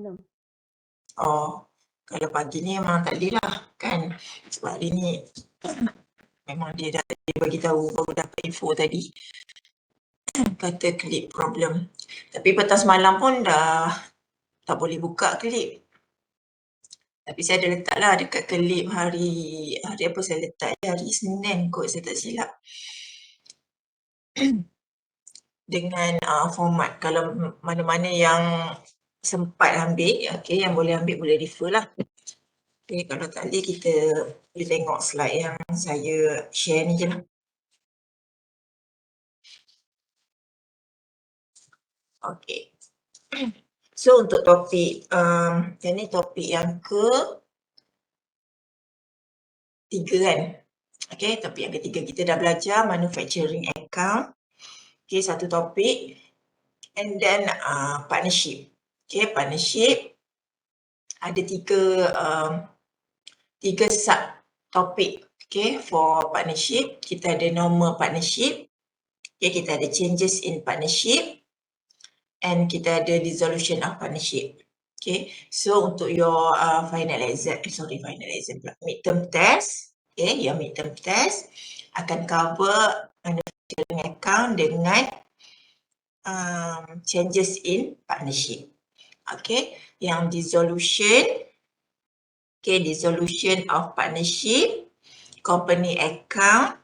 malam? Oh, kalau pagi ni memang tak boleh lah kan. Sebab hari ni memang dia bagi tahu, baru dapat info tadi. Kata klip problem. Tapi petang semalam pun dah tak boleh buka klip. Tapi saya ada letak lah dekat klip hari apa saya letak hari Senin kot, saya tak silap. Dengan format, kalau mana-mana yang sempat ambil, okay, yang boleh ambil boleh refer lah. Okay, kalau tak boleh kita boleh tengok slide yang saya share ni je lah. Okay. So untuk topik, yang ni topik yang ke-3 kan. Okay, topik yang ke-3 kita dah belajar manufacturing account. Okay, satu topik. And then partnership. Okay, partnership ada tiga sub topik. Okay, for partnership, kita ada normal partnership. Okay, kita ada changes in partnership. And kita ada dissolution of partnership. Okay, so untuk your final exam pula, midterm test, okay, your midterm test akan cover manufacturing account dengan changes in partnership. Okay, yang dissolution, okay, dissolution of partnership, company account,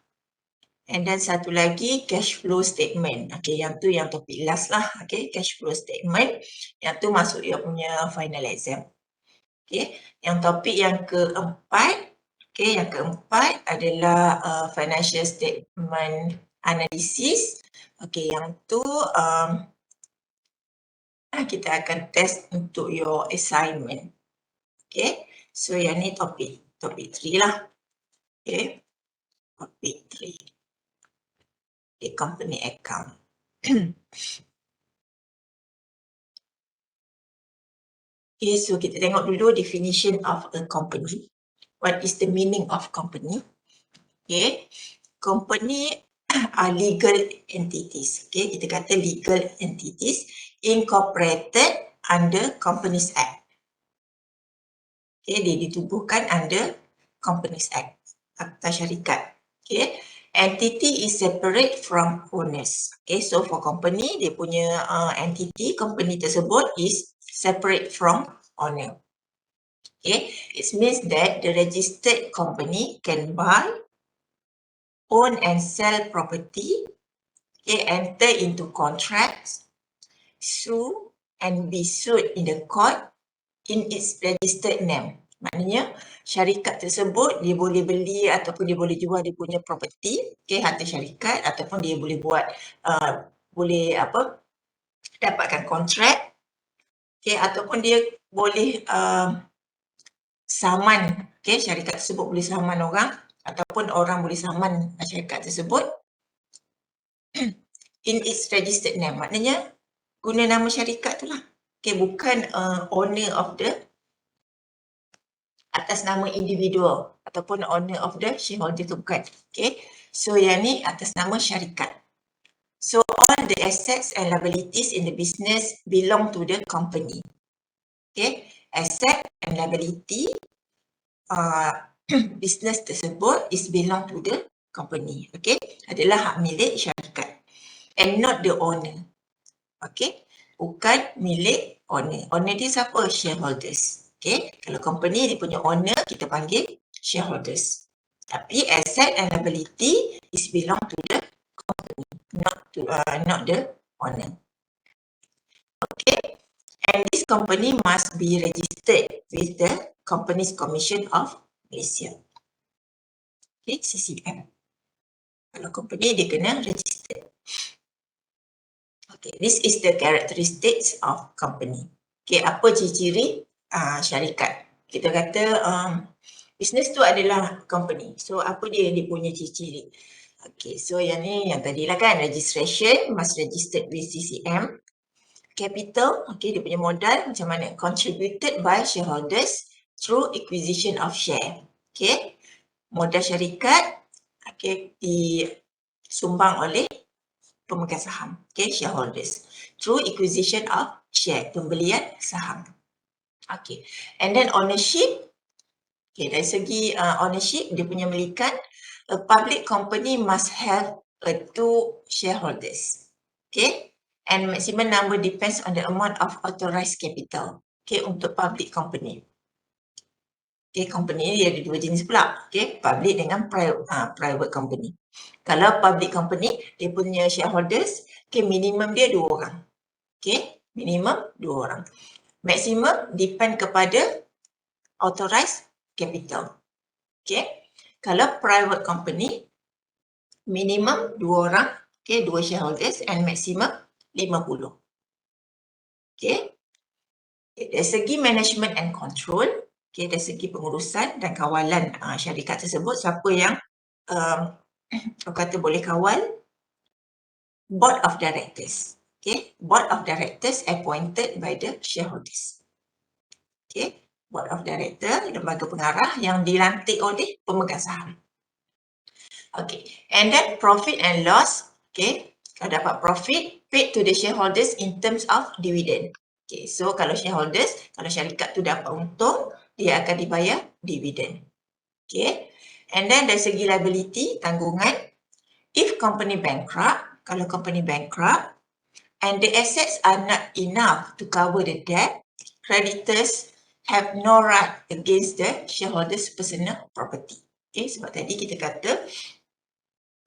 and then satu lagi cash flow statement. Okay, yang tu yang topik last lah. Okay, cash flow statement. Yang tu masuk dia punya final exam. Okay, yang topik yang keempat. Okay, yang keempat adalah financial statement analysis. Okay, yang tu kita akan test untuk your assignment. Okay, so yang ni topik 3 lah. Okay, topik 3. Okay, company account. Okay, so kita tengok dulu definition of a company. What is the meaning of company? Okay, company are legal entities. Okay, kita kata legal entities incorporated under Companies Act. Okay, dia ditubuhkan under Companies Act, Akta Syarikat. Okay, entity is separate from owners. Okay, so for company, dia punya entity, company tersebut is separate from owner. Okay, it means that the registered company can buy, own and sell property, okay, enter into contracts, sue and be sued in the court in its registered name. Maknanya syarikat tersebut dia boleh beli ataupun dia boleh jual dia punya property, okay, harta syarikat, ataupun dia boleh buat boleh dapatkan kontrak, okay, ataupun dia boleh saman, okay, syarikat tersebut boleh saman orang ataupun orang boleh saman syarikat tersebut in its registered name. Maknanya guna nama syarikat tu lah. Okay, bukan owner of the atas nama individual ataupun owner of the shareholder tu bukan. Okay, so yang ni atas nama syarikat. So all the assets and liabilities in the business belong to the company. Okay, asset and liability business tersebut is belong to the company. Okay, adalah hak milik syarikat and not the owner. Okay, bukan milik owner. Owner dia siapa? Shareholders. Okay, kalau company dia punya owner kita panggil shareholders. Tapi asset and liability is belong to the company, not the owner. Okay, and this company must be registered with the Companies Commission of Malaysia. Okay, CCM. Kalau company dia kena register. Okay, this is the characteristics of company. Okay, apa ciri-ciri syarikat? Kita kata business tu adalah company. So apa dia punya ciri-ciri? Okay, so yang ni yang tadi lah kan, registration must registered with CCM. Capital, okay, dia punya modal macam mana? Contributed by shareholders through acquisition of share. Okay, modal syarikat, okay, disumbang oleh pemegang saham, okay, shareholders through acquisition of share, pembelian saham. Okay. And then ownership. Okay, dari segi ownership, dia punya milikan, a public company must have 2 shareholders. Okay. And maximum number depends on the amount of authorized capital. Okay, untuk public company. Okay, company ni ada 2 jenis pula. Okay, public dengan private company. Kalau public company, dia punya shareholders, okay, minimum dia 2 orang. Okay, minimum 2 orang. Maximum depend kepada authorized capital. Okay, kalau private company, minimum 2 orang, okay, 2 shareholders and maximum 50. Okay, dari segi management and control, okay, dari segi pengurusan dan kawalan syarikat tersebut, siapa yang kata boleh kawal? Board of directors. Okay, board of directors appointed by the shareholders. Okay, board of director, lembaga pengarah yang dilantik oleh pemegang saham. Okay, and then profit and loss. Okay, kalau dapat profit, paid to the shareholders in terms of dividend. Okay, so kalau shareholders, kalau syarikat tu dapat untung, dia akan dibayar dividen. Okay, and then dari segi liability, tanggungan, if company bankrupt, kalau company bankrupt, and the assets are not enough to cover the debt, creditors have no right against the shareholders' personal property. Okay, sebab tadi kita kata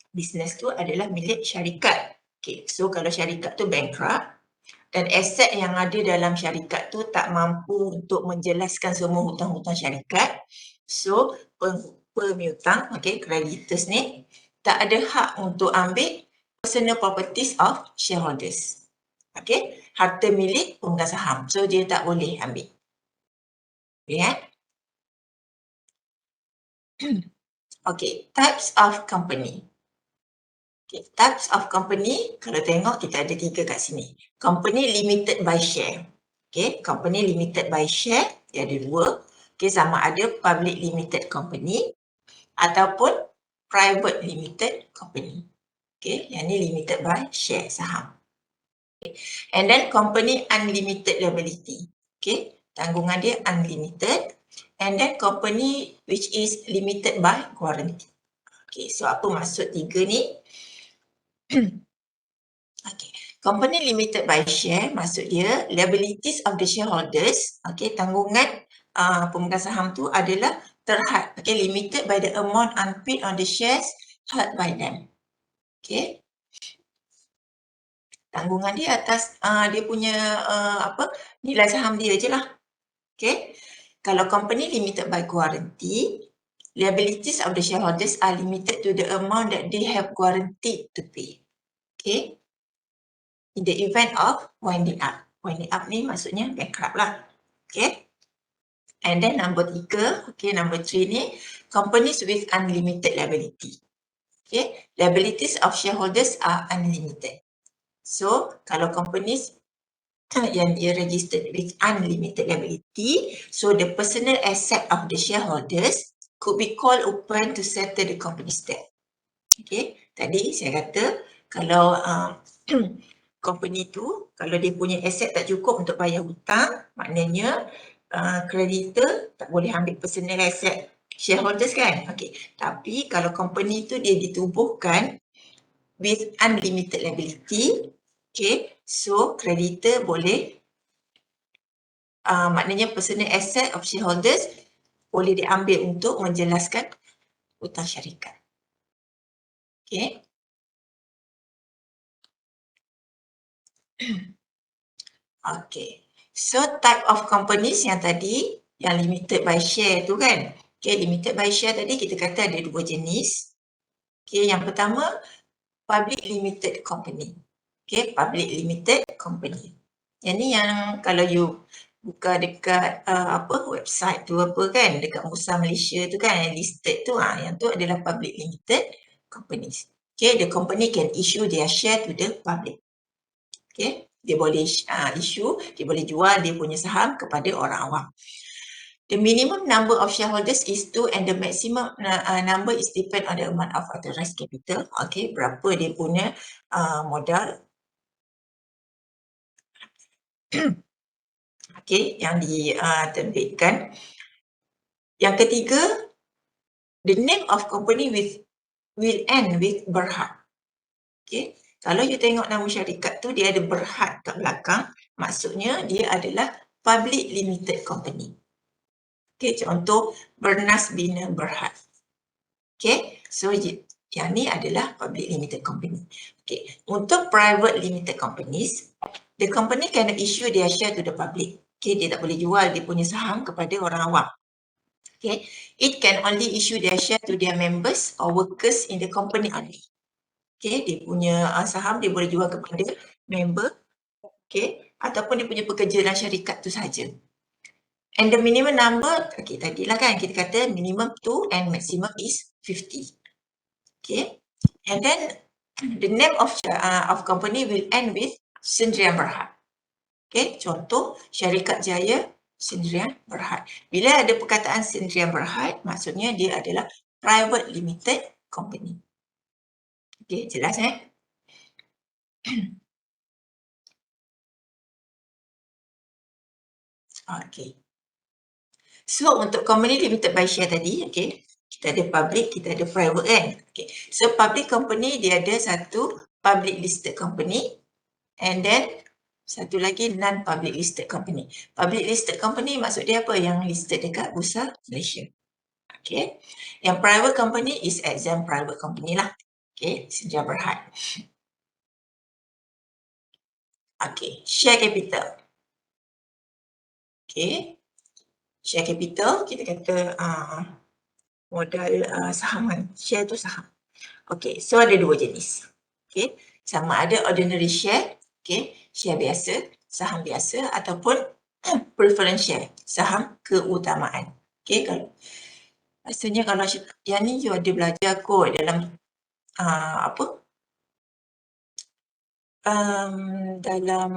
bisnes tu adalah milik syarikat. Okay, so kalau syarikat tu bankrupt dan aset yang ada dalam syarikat tu tak mampu untuk menjelaskan semua hutang-hutang syarikat, so pemiutang, okay, creditors ni tak ada hak untuk ambil personal properties of shareholders. Okay, harta milik pemegang saham. So dia tak boleh ambil. Lihat. Okay, types of company. Okay, types of company, kalau tengok kita ada 3 kat sini. Company limited by share. Okay, company limited by share, dia ada 2. Okay, sama ada public limited company ataupun private limited company. Okay, yang ni limited by share saham. Okay. And then company unlimited liability. Okay, tanggungan dia unlimited. And then company which is limited by guarantee. Okay, so apa maksud 3 ni? Okay, company limited by share maksud dia liabilities of the shareholders, okay, tanggungan pemegang saham tu adalah terhad, okay, limited by the amount unpaid on the shares held by them. Okay, tanggungan dia atas dia punya nilai saham dia je lah. Okay, kalau company limited by guarantee, liabilities of the shareholders are limited to the amount that they have guaranteed to pay. Okay, in the event of winding up. Winding up ni maksudnya bankrupt lah. Okay, and then number 3, okay, number 3 ni companies with unlimited liability. Okay, liabilities of shareholders are unlimited. So kalau companies yang dia registered with unlimited liability, so the personal asset of the shareholders could be called upon to settle the company's debt. Okay, tadi saya kata kalau company tu, kalau dia punya aset tak cukup untuk bayar hutang, maknanya creditor tak boleh ambil personal asset shareholders kan. Okay, tapi kalau company tu dia ditubuhkan with unlimited liability, okay, so creditor boleh maknanya personal asset of shareholders boleh diambil untuk menjelaskan hutang syarikat. Okay. Okay. So type of companies yang tadi, yang limited by share tu kan. Okay, limited by share tadi kita kata ada 2 jenis. Okay, yang pertama public limited company. Okay, public limited company. Yang ni yang kalau you buka dekat website tu apa kan, dekat Bursa Malaysia tu kan, yang listed tu, yang tu adalah public limited companies. Okay, the company can issue their share to the public. Okay, dia boleh issue, dia boleh jual dia punya saham kepada orang awam. The minimum number of shareholders is 2 and the maximum number is depend on the amount of authorized capital. Okay, berapa dia punya modal. okay, yang diterbitkan. Yang ketiga, the name of company will end with Berhad. Okay. Kalau you tengok nama syarikat tu dia ada Berhad kat belakang, maksudnya dia adalah public limited company. Okay, contoh Bernas Bina Berhad. Okay, so yang ni adalah public limited company. Okay, untuk private limited companies, the company cannot issue their share to the public. Okay, dia tak boleh jual dia punya saham kepada orang awam. Okay, it can only issue their share to their members or workers in the company only. Okay, dia punya saham dia boleh jual kepada member, okay, ataupun dia punya pekerja dalam syarikat tu saja. And the minimum number, okay, tadilah kan kita kata minimum 2 and maximum is 50. Okay, and then the name of company will end with Sendirian Berhad. Okay, contoh Syarikat Jaya Sendirian Berhad. Bila ada perkataan Sendirian Berhad, maksudnya dia adalah private limited company. Okay, jelas Okay. So untuk company limited by share tadi, okay, kita ada public, kita ada private kan. Okay. So public company dia ada satu public listed company and then satu lagi non-public listed company. Public listed company maksud dia apa? Yang listed dekat Bursa Malaysia. Okay. Yang private company is exempt private company lah. Okay, Sendirian Berhad. Okay, share capital. Okay, share capital kita kata modal saham kan. Share tu saham. Okay, so ada dua jenis. Okay, sama ada ordinary share, okay, share biasa, saham biasa ataupun preference share, saham keutamaan. Okay, kalau rasanya kalau yang ni you ada belajar kot dalam dalam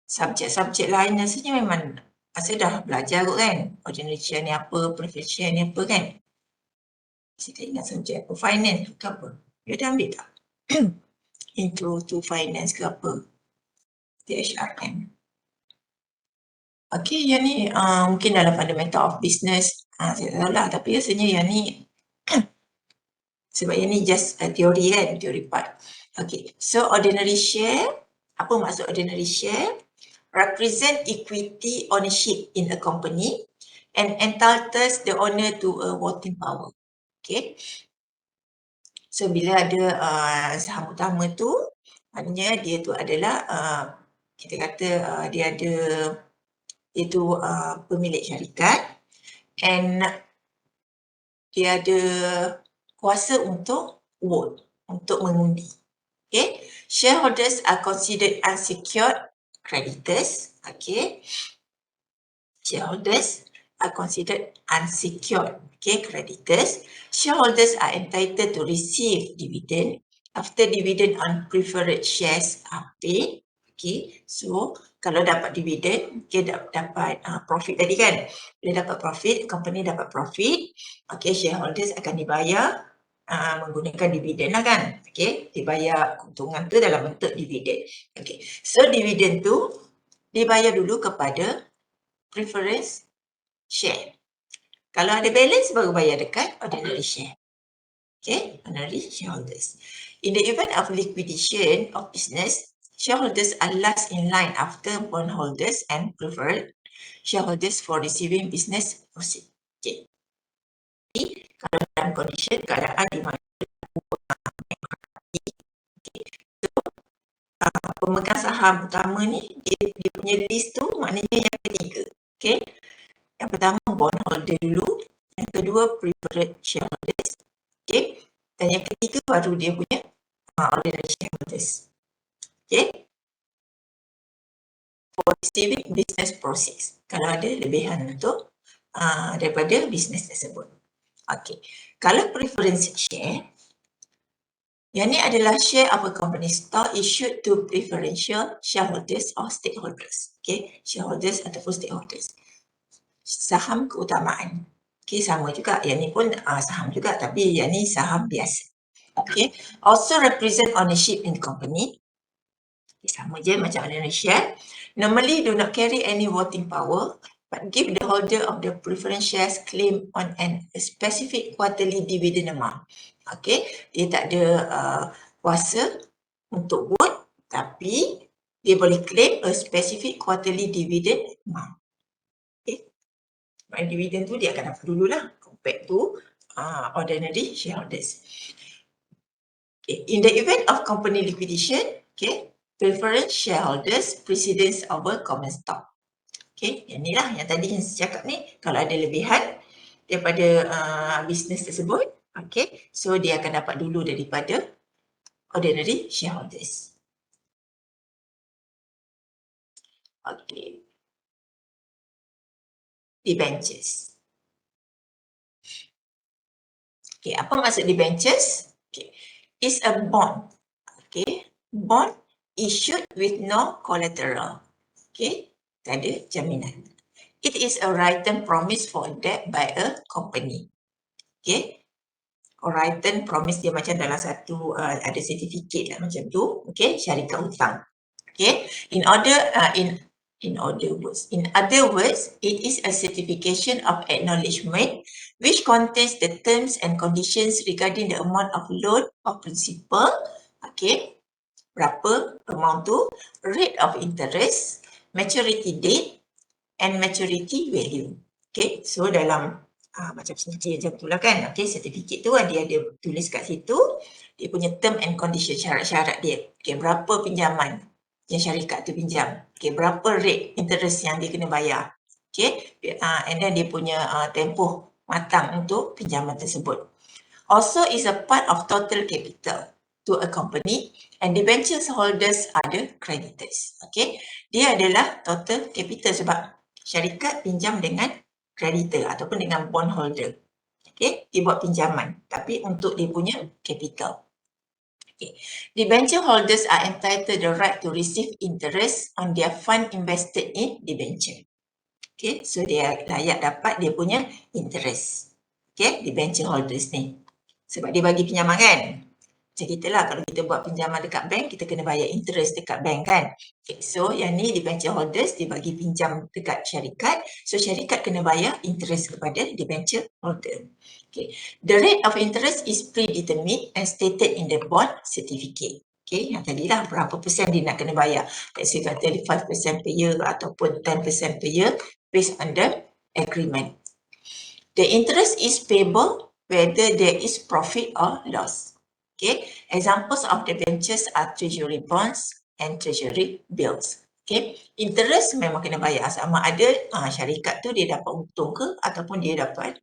subjek-subjek lain rasanya memang saya dah belajar kot kan. Ordinary share ni apa, preference share ni apa kan. Saya tak ingat subjek apa, finance ke apa. You dah ambil tak? Intro to finance ke apa. THRM. Okay, yang ni mungkin dalam fundamental of business. Saya tahu lah, tapi rasanya yang ni sebab yang ni just teori kan, teori part. Okay, so ordinary share, apa maksud ordinary share? Represent equity ownership in a company and entitles the owner to a voting power. Okay, so bila ada saham utama tu, maknanya dia tu adalah kita kata dia ada itu pemilik syarikat and dia ada kuasa untuk vote, untuk mengundi. Okay, shareholders are considered unsecured creditors. Okay, shareholders are considered unsecured, okay, creditors. Shareholders are entitled to receive dividend after dividend on preferred shares are paid. Okay, so kalau dapat dividend, okay, dapat profit tadi kan. Bila dapat profit, company dapat profit, okay, shareholders akan dibayar menggunakan dividen lah kan. Okay, dibayar keuntungan tu dalam bentuk dividen. Okay, so dividen tu dibayar dulu kepada preference share. Kalau ada balance baru bayar dekat ordinary share. Okay, ordinary shareholders. In the event of liquidation of business, shareholders are last in line after bondholders and preferred shareholders for receiving business proceeds. Okay. Jadi, kalau dalam condition keadaan di mana pemegang saham utama ni dia punya list tu maknanya yang ketiga. Okay. Yang pertama bondholder dulu, yang kedua preferred shareholders. Okay. Dan yang ketiga baru dia punya ordinary shareholders. Okay. For receiving business proceeds. Kalau ada lebihan untuk daripada bisnes tersebut. Okay. Kalau preference share, yang ni adalah share of a company stock issued to preferential shareholders or stakeholders. Okay, shareholders ataupun stakeholders. Saham keutamaan. Okay, sama juga. Yang ni pun saham juga, tapi yang ni saham biasa. Okay, also represent ownership in the company. Sama je macam ordinary share. Normally do not carry any voting power, but give the holder of the preference shares claim on a specific quarterly dividend amount. Okay, dia tak ada kuasa untuk vote, tapi dia boleh claim a specific quarterly dividend amount. Okay, dividend tu dia akan dapat dululah compared to ordinary shareholders. Okay. In the event of company liquidation, okay, preference shareholders precedence over common stock. Okay, yang ni lah yang tadi yang saya cakap ni, kalau ada lebihan daripada bisnes tersebut, okay, so dia akan dapat dulu daripada ordinary shareholders. Okay. Debentures. Okay, apa maksud debentures? Okay, it's a bond. Okay, bond issued with no collateral. Okay, tak ada jaminan. It is a written promise for debt by a company. Okay, written promise dia macam dalam satu ada sertifikat lah macam tu. Okay, syarikat hutang. Okay, in other words, it is a certification of acknowledgement which contains the terms and conditions regarding the amount of loan or principal. Okay, berapa amount tu, rate of interest, maturity date and maturity value. Okay, so dalam macam macam tu lah kan. Okay, sertifikat tu dia ada tulis kat situ dia punya term and condition, syarat-syarat dia. Okay, berapa pinjaman yang syarikat tu pinjam. Okay, berapa rate interest yang dia kena bayar. Okay, and then dia punya tempoh matang untuk pinjaman tersebut. Also is a part of total capital to a company and debenture holders are the creditors. Okay, dia adalah total capital sebab syarikat pinjam dengan creditor ataupun dengan bondholder. Okay, dia buat pinjaman tapi untuk dia punya capital. Okay. Debenture holders are entitled the right to receive interest on their fund invested in debenture. Okay, so dia layak dapat dia punya interest. Okay, debenture holders ni. Sebab dia bagi pinjaman kan. Macam kita lah, kalau kita buat pinjaman dekat bank, kita kena bayar interest dekat bank kan. Okay, so yang ni debenture holders, dia bagi pinjam dekat syarikat. So syarikat kena bayar interest kepada debenture holder. Okay, the rate of interest is predetermined and stated in the bond certificate. Okay, yang tadi lah berapa persen dia nak kena bayar. Let's say kata 5% per year ataupun 10% per year based on the agreement. The interest is payable whether there is profit or loss. Okay, examples of debentures are treasury bonds and treasury bills. Okay, interest memang kena bayar sama ada syarikat tu dia dapat untung ke ataupun dia dapat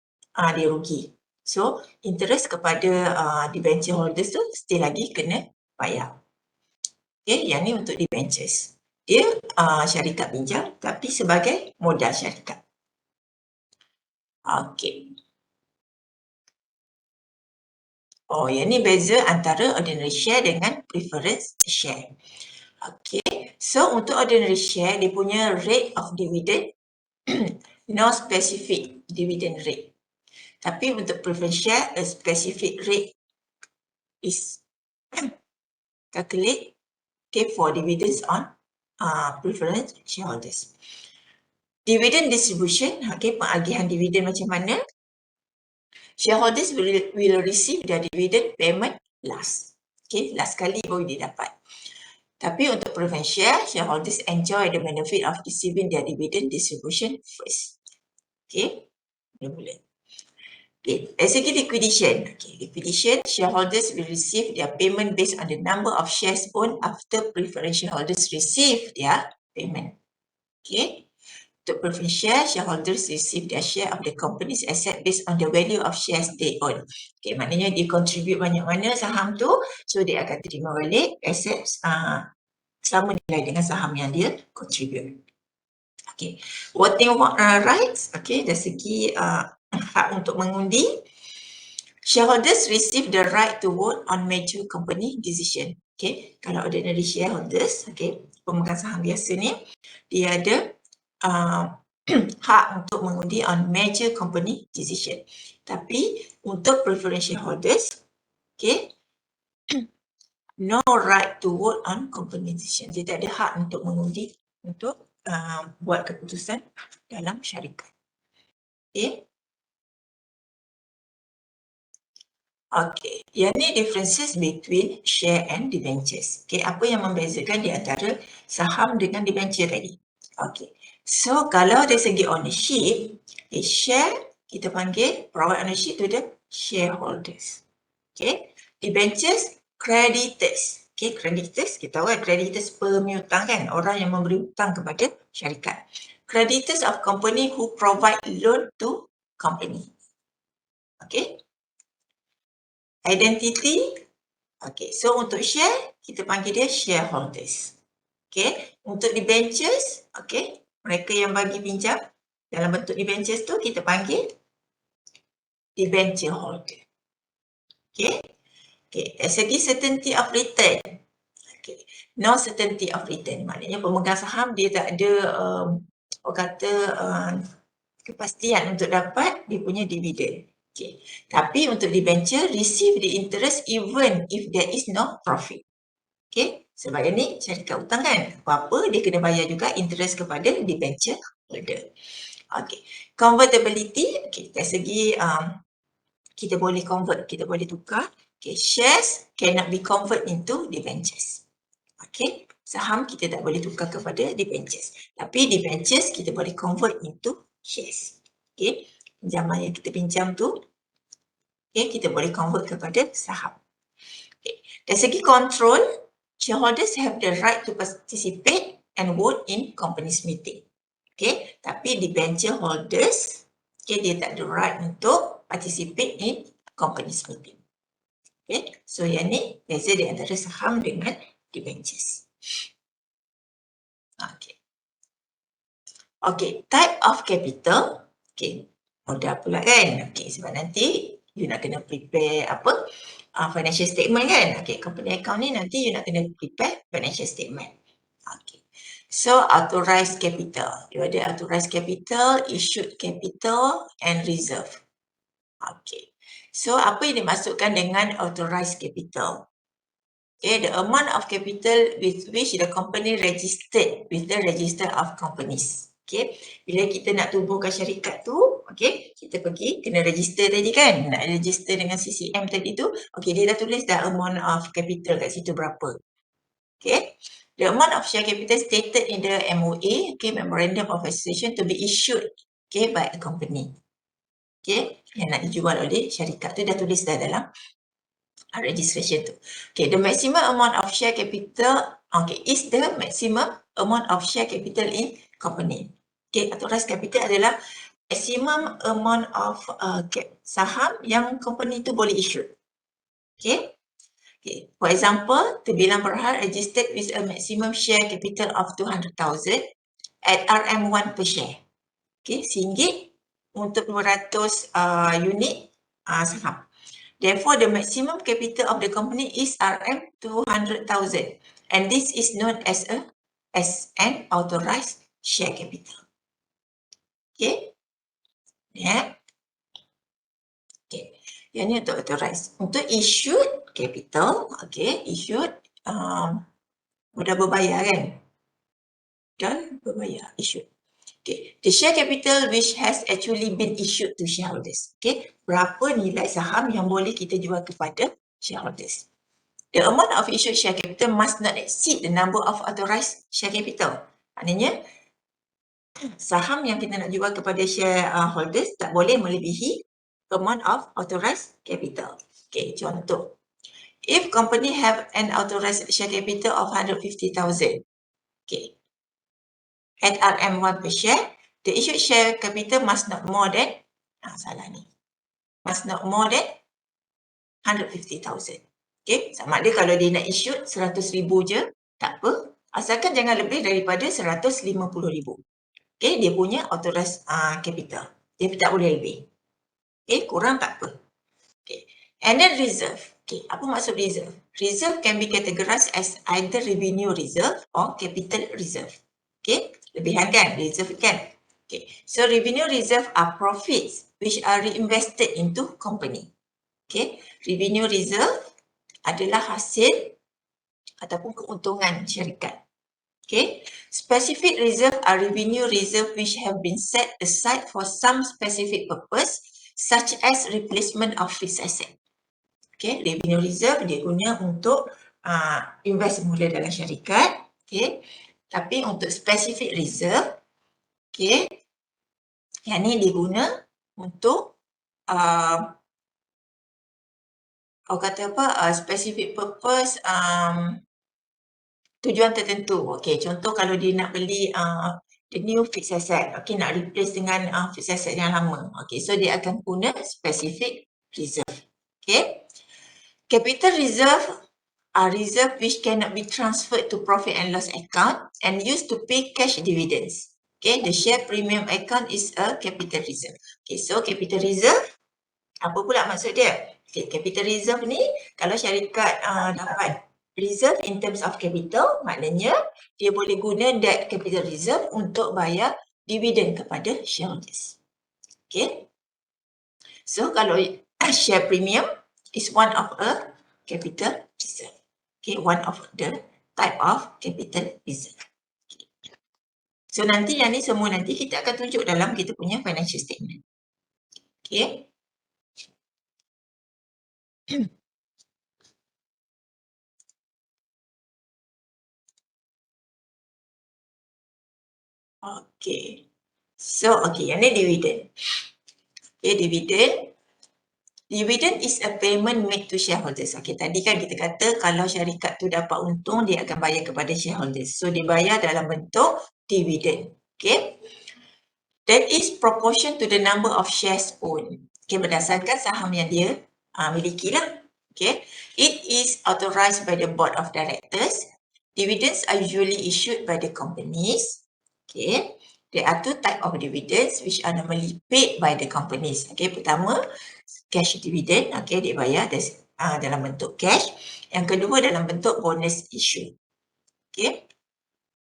dia rugi. So, interest kepada debenture holders tu still lagi kena bayar. Okay, yang ni untuk debentures. Dia syarikat pinjam tapi sebagai modal syarikat. Okay. Oh, yang ni beza antara ordinary share dengan preference share. Okay, so untuk ordinary share, dia punya rate of dividend, no specific dividend rate. Tapi untuk preference share, a specific rate is calculate for dividends on preference shareholders. Dividend distribution, okay, pengagihan dividen macam mana? Shareholders will receive their dividend payment last. Okay, last kali baru dia dapat. Tapi untuk preference share, shareholders enjoy the benefit of receiving their dividend distribution first. Okay, boleh. Okay, as segi liquidation. Okay, liquidation, shareholders will receive their payment based on the number of shares owned after preference shareholders receive their payment. Okay. Untuk preference share, shareholders receive their share of the company's asset based on the value of shares they own. Okay, maknanya dia contribute banyak mana saham tu, so dia akan terima balik assets sama nilai dengan saham yang dia contribute. Okay, voting rights, okay, dari segi hak untuk mengundi, shareholders receive the right to vote on major company decision. Okay, kalau ordinary shareholders, okay, pemegang saham biasa ni, dia ada hak untuk mengundi on major company decision. Tapi untuk preference shareholders, okay, no right to vote on company decision. Dia tak ada hak untuk mengundi, untuk buat keputusan dalam syarikat. Okay. Okay, yang ni differences between share and debentures. Okay, apa yang membezakan di antara saham dengan debenture tadi? Okay, so kalau dari segi ownership, okay, share kita panggil private ownership to the shareholders. Okay, debentures, creditors. Okay, creditors, kita tahu kan creditors pemiutang kan, orang yang memberi hutang kepada syarikat. Creditors of company who provide loan to company. Okay. Identity, okay, so untuk share, kita panggil dia shareholders. Okay, untuk debentures, okay, mereka yang bagi pinjam dalam bentuk debentures tu kita panggil debenture holder. Okay, okay, dari segi certainty of return, okay, no certainty of return, maknanya pemegang saham dia tak ada kepastian untuk dapat dia punya dividen. Okay. Tapi untuk debenture, receive the interest even if there is no profit. Okay. Sebab ini syarikat hutang kan, apa-apa dia kena bayar juga interest kepada debenture holder. Okay. Convertibility, okay, dari segi kita boleh convert, kita boleh tukar. Okay. Shares cannot be convert into debentures. Okay. Saham kita tak boleh tukar kepada debentures. Tapi debentures kita boleh convert into shares. Okay. Pinjaman yang kita pinjam tu, okay, kita boleh convert kepada saham. Okay. Dari segi control, shareholders have the right to participate and vote in company's meeting. Okay. Tapi debenture holders, okay, dia tak ada right untuk participate in company's meeting. Okay. So yang ni beza di antara saham dengan debentures. Okay. Okay, type of capital. Okay, modal pula kan. Okay, sebab nanti you nak kena prepare apa? Financial statement kan. Okay, company account ni nanti you nak kena prepare financial statement. Okay. So, authorized capital. You ada authorized capital, issued capital and reserve. Okay. So, apa yang dimaksudkan dengan authorized capital? Okay, the amount of capital with which the company registered with the register of companies. Okay, bila kita nak tubuhkan syarikat tu, okay, kita pergi kena register tadi kan, nak register dengan CCM tadi tu, okay, dia dah tulis dah amount of capital kat situ berapa. Okay, the amount of share capital stated in the MOA, okay, Memorandum of Association to be issued, okay, by a company. Okay, yang nak dijual oleh syarikat tu dah tulis dah dalam registration tu. Okay, the maximum amount of share capital, okay, is the maximum amount of share capital in company. Okay, authorized capital adalah maximum amount of saham yang company tu boleh issue. Okay. Okay. For example, Terbilang Berhad registered with a maximum share capital of 200,000 at RM1 per share. Okay, RM1 untuk 200 unit saham. Therefore, the maximum capital of the company is RM200,000 and this is known as an authorized share capital. Okay. Yeah. Okay. Yang ni untuk authorized. Untuk issued capital, okay, issued mudah berbayar kan? Dan berbayar, issued. Okay. The share capital which has actually been issued to shareholders. Okay. Berapa nilai saham yang boleh kita jual kepada shareholders. The amount of issued share capital must not exceed the number of authorized share capital. Maknanya, saham yang kita nak jual kepada shareholders tak boleh melebihi amount of authorized capital. Okay, contoh. If company have an authorized share capital of 150,000, okay, at RM1 per share, the issued share capital must not more than, must not more than 150,000. Okay, sama ada kalau dia nak issue 100,000 je, tak apa. Asalkan jangan lebih daripada 150,000. Okay, dia punya authorized capital. Dia tak boleh lebih. Okay, kurang tak apa. Okay, and then reserve. Okay, apa maksud reserve? Reserve can be categorized as either revenue reserve or capital reserve. Okay, lebihan kan? Reserve kan? Okay, so revenue reserve are profits which are reinvested into company. Okay, revenue reserve adalah hasil ataupun keuntungan syarikat. Okay, specific reserve are revenue reserve which have been set aside for some specific purpose such as replacement of fixed asset. Okay, revenue reserve dia guna untuk invest semula dalam syarikat. Okay, tapi untuk specific reserve, okay, yang ni diguna untuk orang kata apa, specific purpose, tujuan tertentu. Okay, contoh kalau dia nak beli the new fixed asset, okay, nak replace dengan fixed asset yang lama. Okay, so dia akan guna specific reserve. Okay, capital reserve are reserve which cannot be transferred to profit and loss account and used to pay cash dividends. Okay, the share premium account is a capital reserve. Okay, so capital reserve, apa pula maksud dia? Okay, capital reserve ni kalau syarikat dapat reserve in terms of capital, maknanya dia boleh guna that capital reserve untuk bayar dividen kepada shareholders. Okay. So kalau share premium is one of a capital reserve. Okay, one of the type of capital reserve. Okay. So nanti yang ni semua nanti kita akan tunjuk dalam kita punya financial statement. Okay. Okay. So, okay, yang ni dividend. Okay, dividend. Dividend is a payment made to shareholders. Okay, tadi kan kita kata kalau syarikat tu dapat untung, dia akan bayar kepada shareholders. So, dibayar dalam bentuk dividend. Okay. That is proportion to the number of shares owned. Okay, berdasarkan saham yang dia miliki lah. Okay. It is authorized by the board of directors. Dividends are usually issued by the companies. Okay. There are two types of dividends which are normally paid by the companies. Okay, pertama, cash dividend. Okay, dia bayar dalam bentuk cash. Yang kedua dalam bentuk bonus issue. Okay.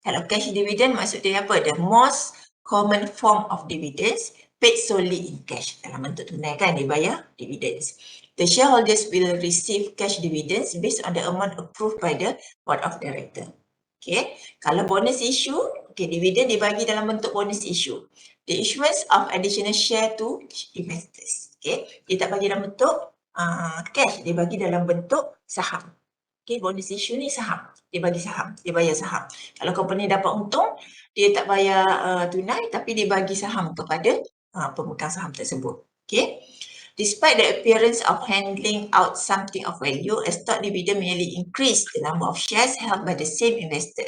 Kalau cash dividend maksud dia apa? The most common form of dividends paid solely in cash. Dalam bentuk tunai kan dia bayar dividends. The shareholders will receive cash dividends based on the amount approved by the board of directors. Okay, kalau bonus issue, okay, dividen dibagi dalam bentuk bonus issue. The issuance of additional share to investors. Okay, dia tak bagi dalam bentuk cash, dia bagi dalam bentuk saham. Okay, bonus issue ni saham, dia bagi saham, dia bayar saham. Kalau company dapat untung, dia tak bayar tunai tapi dia bagi saham kepada pemegang saham tersebut. Okay. Despite the appearance of handing out something of value, a stock dividend merely increase the number of shares held by the same investor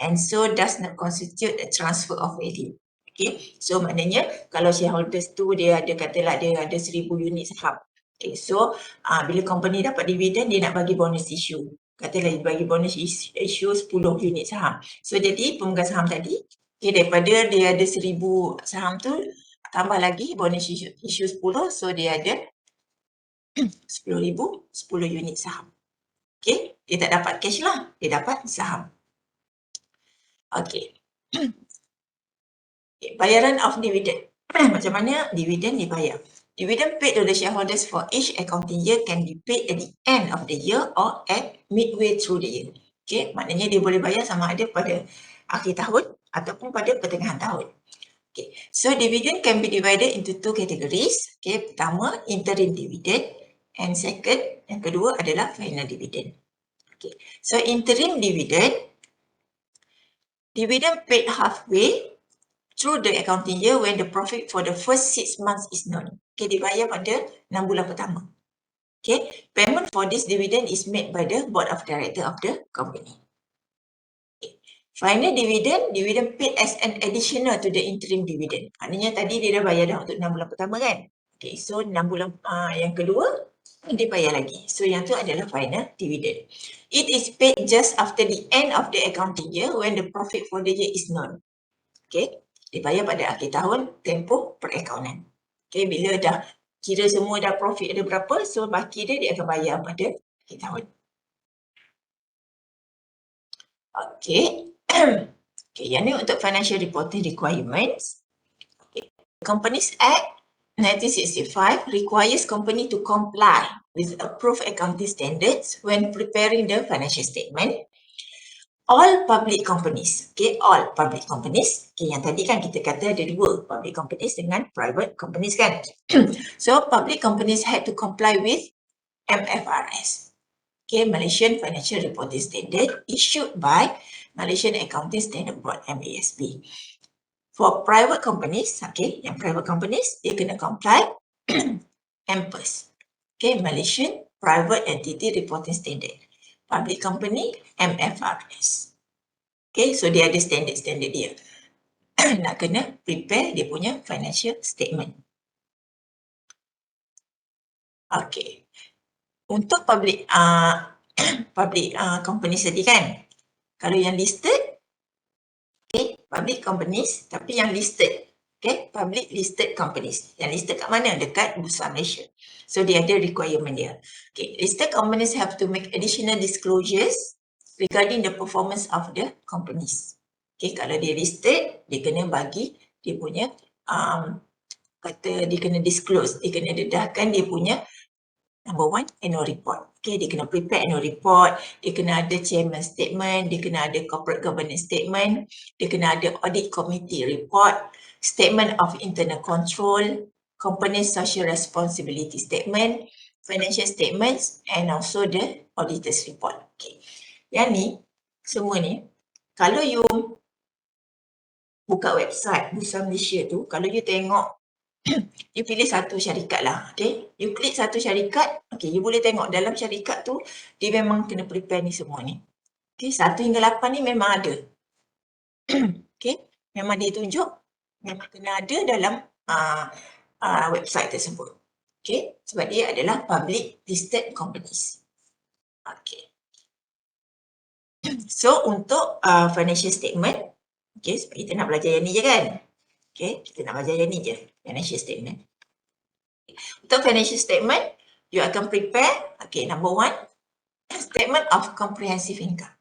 and so does not constitute a transfer of value. Okay, so maknanya kalau shareholders tu dia ada katalah dia ada 1000 unit saham. Okay, so bila company dapat dividen dia nak bagi bonus issue. Katalah dia bagi bonus issue 10 unit saham. So jadi pemegang saham tadi, okay, daripada dia ada 1000 saham tu, tambah lagi bonus issue 10, so dia ada 10,000, 10 unit saham. Okay, dia tak dapat cash lah, dia dapat saham. Okay. Okay, bayaran of dividend. Macam mana dividen dibayar? Dividend paid to the shareholders for each accounting year can be paid at the end of the year or at midway through the year. Okay, maknanya dia boleh bayar sama ada pada akhir tahun ataupun pada pertengahan tahun. Okay, so dividend can be divided into two categories. Okay, pertama interim dividend and second, yang kedua adalah final dividend. Okay, so interim dividend, dividend paid halfway through the accounting year when the profit for the first 6 months is known. Okay, dibayar pada 6 bulan pertama. Okay, payment for this dividend is made by the board of directors of the company. Final dividend, dividend paid as an additional to the interim dividend. Maknanya tadi dia dah bayar dah untuk 6 bulan pertama kan? Okay, so 6 bulan yang kedua, dia bayar lagi. So yang tu adalah final dividend. It is paid just after the end of the accounting year when the profit for the year is known. Okay, dibayar pada akhir tahun tempoh perakaunan. Okay, bila dah kira semua dah profit ada berapa, so baki dia akan bayar pada akhir tahun. Okay. Okay, yang ni untuk financial reporting requirements. Okay. Companies Act 1965 requires company to comply with approved accounting standards when preparing the financial statement. all public companies. Okay, all public companies. Okay, yang tadi kan kita kata ada dua, public companies dengan private companies kan. So, public companies had to comply with MFRS. Okay, Malaysian Financial Reporting Standard issued by Malaysian Accounting Standard Board, MASB. For private companies, okay, yang private companies, dia kena comply MPERS. Okay, Malaysian Private Entity Reporting Standard. Public company, MFRS. Okay, so dia ada standard-standard dia. Nak kena prepare dia punya financial statement. Okay. Untuk public companies tadi kan, kalau yang listed, okay, public companies tapi yang listed, okay, public listed companies. Yang listed kat mana? Dekat Bursa Malaysia. So dia ada requirement dia. Okay, listed companies have to make additional disclosures regarding the performance of the companies. Okay, kalau dia listed, dia kena bagi dia punya kata dia kena disclose, dia kena dedahkan dia punya number one, annual report. Okay, dia kena prepare annual report, dia kena ada chairman statement, dia kena ada corporate governance statement, dia kena ada audit committee report, statement of internal control, company social responsibility statement, financial statements and also the auditor's report. Okay, yang ni, semua ni, kalau you buka website Bursa Malaysia tu, kalau you tengok you pilih satu syarikat lah, okay. You klik satu syarikat, okay, you boleh tengok dalam syarikat tu, dia memang kena prepare ni semua ni. Okay, 1 hingga 8 ni memang ada. Okay, memang dia tunjuk, memang kena ada dalam website tersebut. Okay, sebab dia adalah public listed companies. Okay. So, untuk financial statement, okay, sebab kita nak belajar yang ni je kan. Okay, kita nak belajar yang ni je, financial statement. Untuk financial statement, you akan prepare, okay, number one, statement of comprehensive income.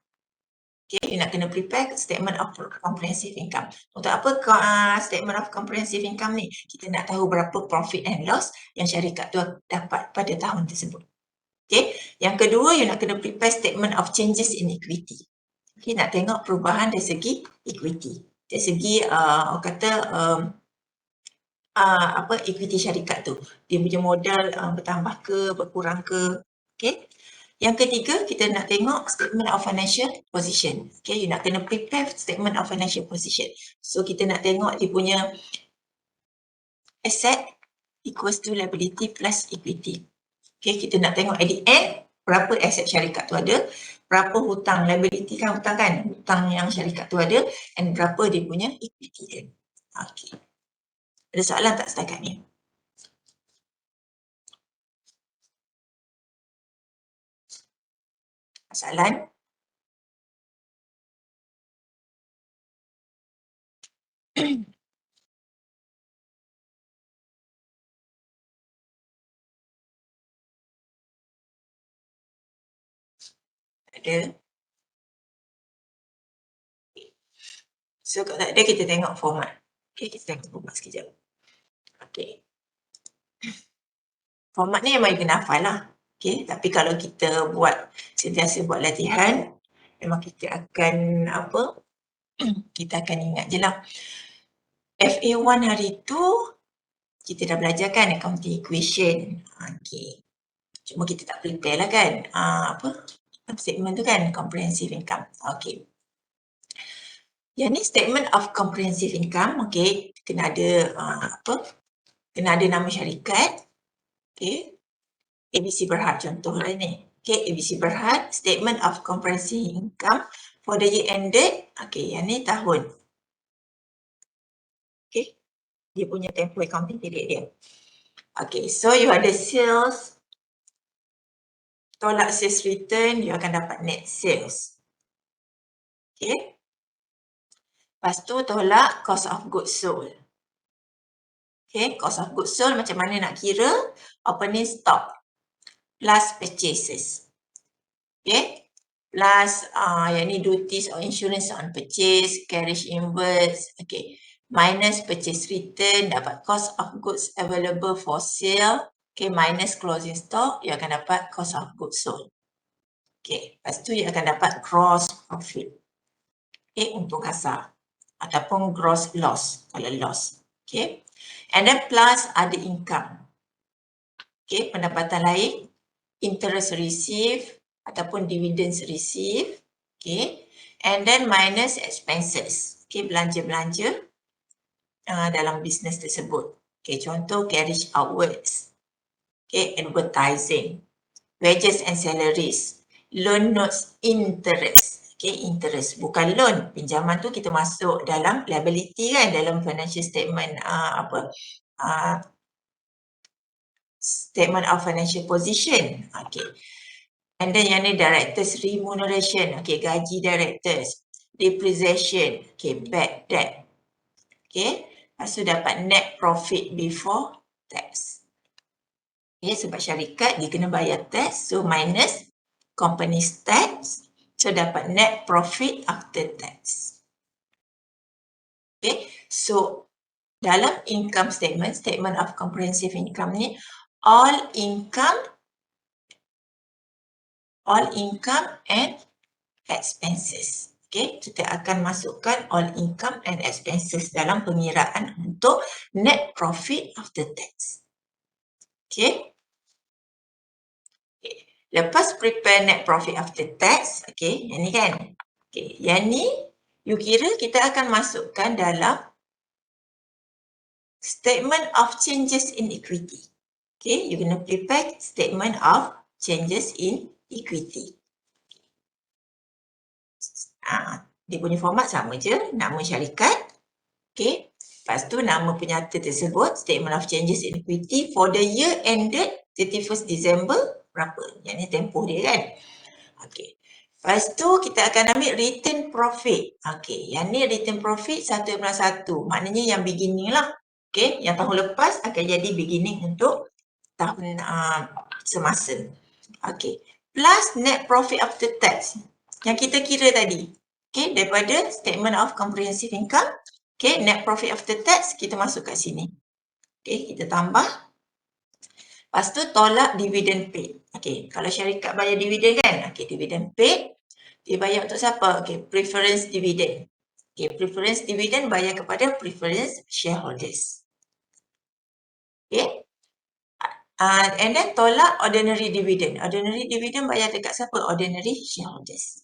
Okay, you nak kena prepare statement of comprehensive income. Untuk apa statement of comprehensive income ni? Kita nak tahu berapa profit and loss yang syarikat tu dapat pada tahun tersebut. Okay, yang kedua, you nak kena prepare statement of changes in equity. Okay, nak tengok perubahan dari segi equity. Dari segi, orang kata, equity syarikat tu. Dia punya modal bertambah ke, berkurang ke. Okay. Yang ketiga, kita nak tengok statement of financial position. Okay, you nak kena prepare statement of financial position. So, kita nak tengok dia punya asset equals to liability plus equity. Okay, kita nak tengok at the end, berapa aset syarikat tu ada, berapa hutang, liability kan hutang kan, hutang yang syarikat tu ada, and berapa dia punya equity dia. Okay. Ada soalan tak setakat ni? Soalan? Ada? So, kalau tak ada, kita tengok format. Okay, kita tengok format sekejap. Okay. Format ni memang you kena hafal lah. Okay, tapi kalau kita sentiasa buat latihan, memang kita akan kita akan ingat je lah. FA1 hari tu, kita dah belajar kan accounting equation. Okay. Cuma kita tak prepare lah kan. Statement tu kan, comprehensive income. Okay. Yang ni statement of comprehensive income, okay. Kena ada kena ada nama syarikat. Okay. ABC Berhad contoh lah ni. Okay, ABC Berhad, statement of comprehensive income for the year ended. Okay, yang ni tahun. Okay, dia punya tempo accounting period dia. Okay, so you ada sales, tolak sales return, you akan dapat net sales. Okay. Lepas tu tolak cost of goods sold. Okay, cost of goods sold macam mana nak kira? Opening stock plus purchases. Okay. Plus yang ni duties or insurance on purchase, carriage inwards, okay. Minus purchase return, dapat cost of goods available for sale, okay. Minus closing stock, you akan dapat cost of goods sold. Okay, lepas tu you akan dapat gross profit. Okay, untung kasar. Ataupun gross loss, kalau loss. Okay. And then plus other income. Okay, pendapatan lain, interest received ataupun dividends received. Okay. And then minus expenses. Okay, belanja-belanja dalam bisnes tersebut. Okay, contoh carriage outwards. Okay, advertising, wages and salaries, loan notes interest. Okay, interest bukan loan. Pinjaman tu kita masuk dalam liability kan, dalam financial statement statement of financial position. Okay. And then yang ni directors remuneration. Okay, gaji directors, depreciation, okay, bad debt. Okay, lepas tu dapat net profit before tax. Okay, sebab syarikat dia kena bayar tax, so minus company's tax, so dapat net profit after tax. Okay, so dalam income statement, statement of comprehensive income ni, all income and expenses. Okay, kita akan masukkan all income and expenses dalam pengiraan untuk net profit after tax. Okay. Lepas prepare net profit after tax, okay, yang ni kan. Okay, yang ni you kira kita akan masukkan dalam statement of changes in equity. Okay, you gonna prepare statement of changes in equity. Dia punya format sama je, nama syarikat. Okay, lepas tu nama penyata tersebut, statement of changes in equity for the year ended 31st December berapa? Yang ni tempoh dia kan. Okay. Lepas tu kita akan ambil return profit. Okay. Yang ni return profit 1/1. Maknanya yang beginning lah. Okay. Yang tahun lepas akan jadi beginning untuk tahun semasa. Okay. Plus net profit after tax. Yang kita kira tadi. Okay. Daripada statement of comprehensive income. Okay. Net profit after tax kita masuk kat sini. Okay. Kita tambah. Lepas tu tolak dividend paid. Okay, kalau syarikat bayar dividen kan? Okay, dividend paid. Dia bayar untuk siapa? Okay, preference dividend. Okay, preference dividend bayar kepada preference shareholders. Okay. And then tolak ordinary dividend. Ordinary dividend bayar dekat siapa? Ordinary shareholders.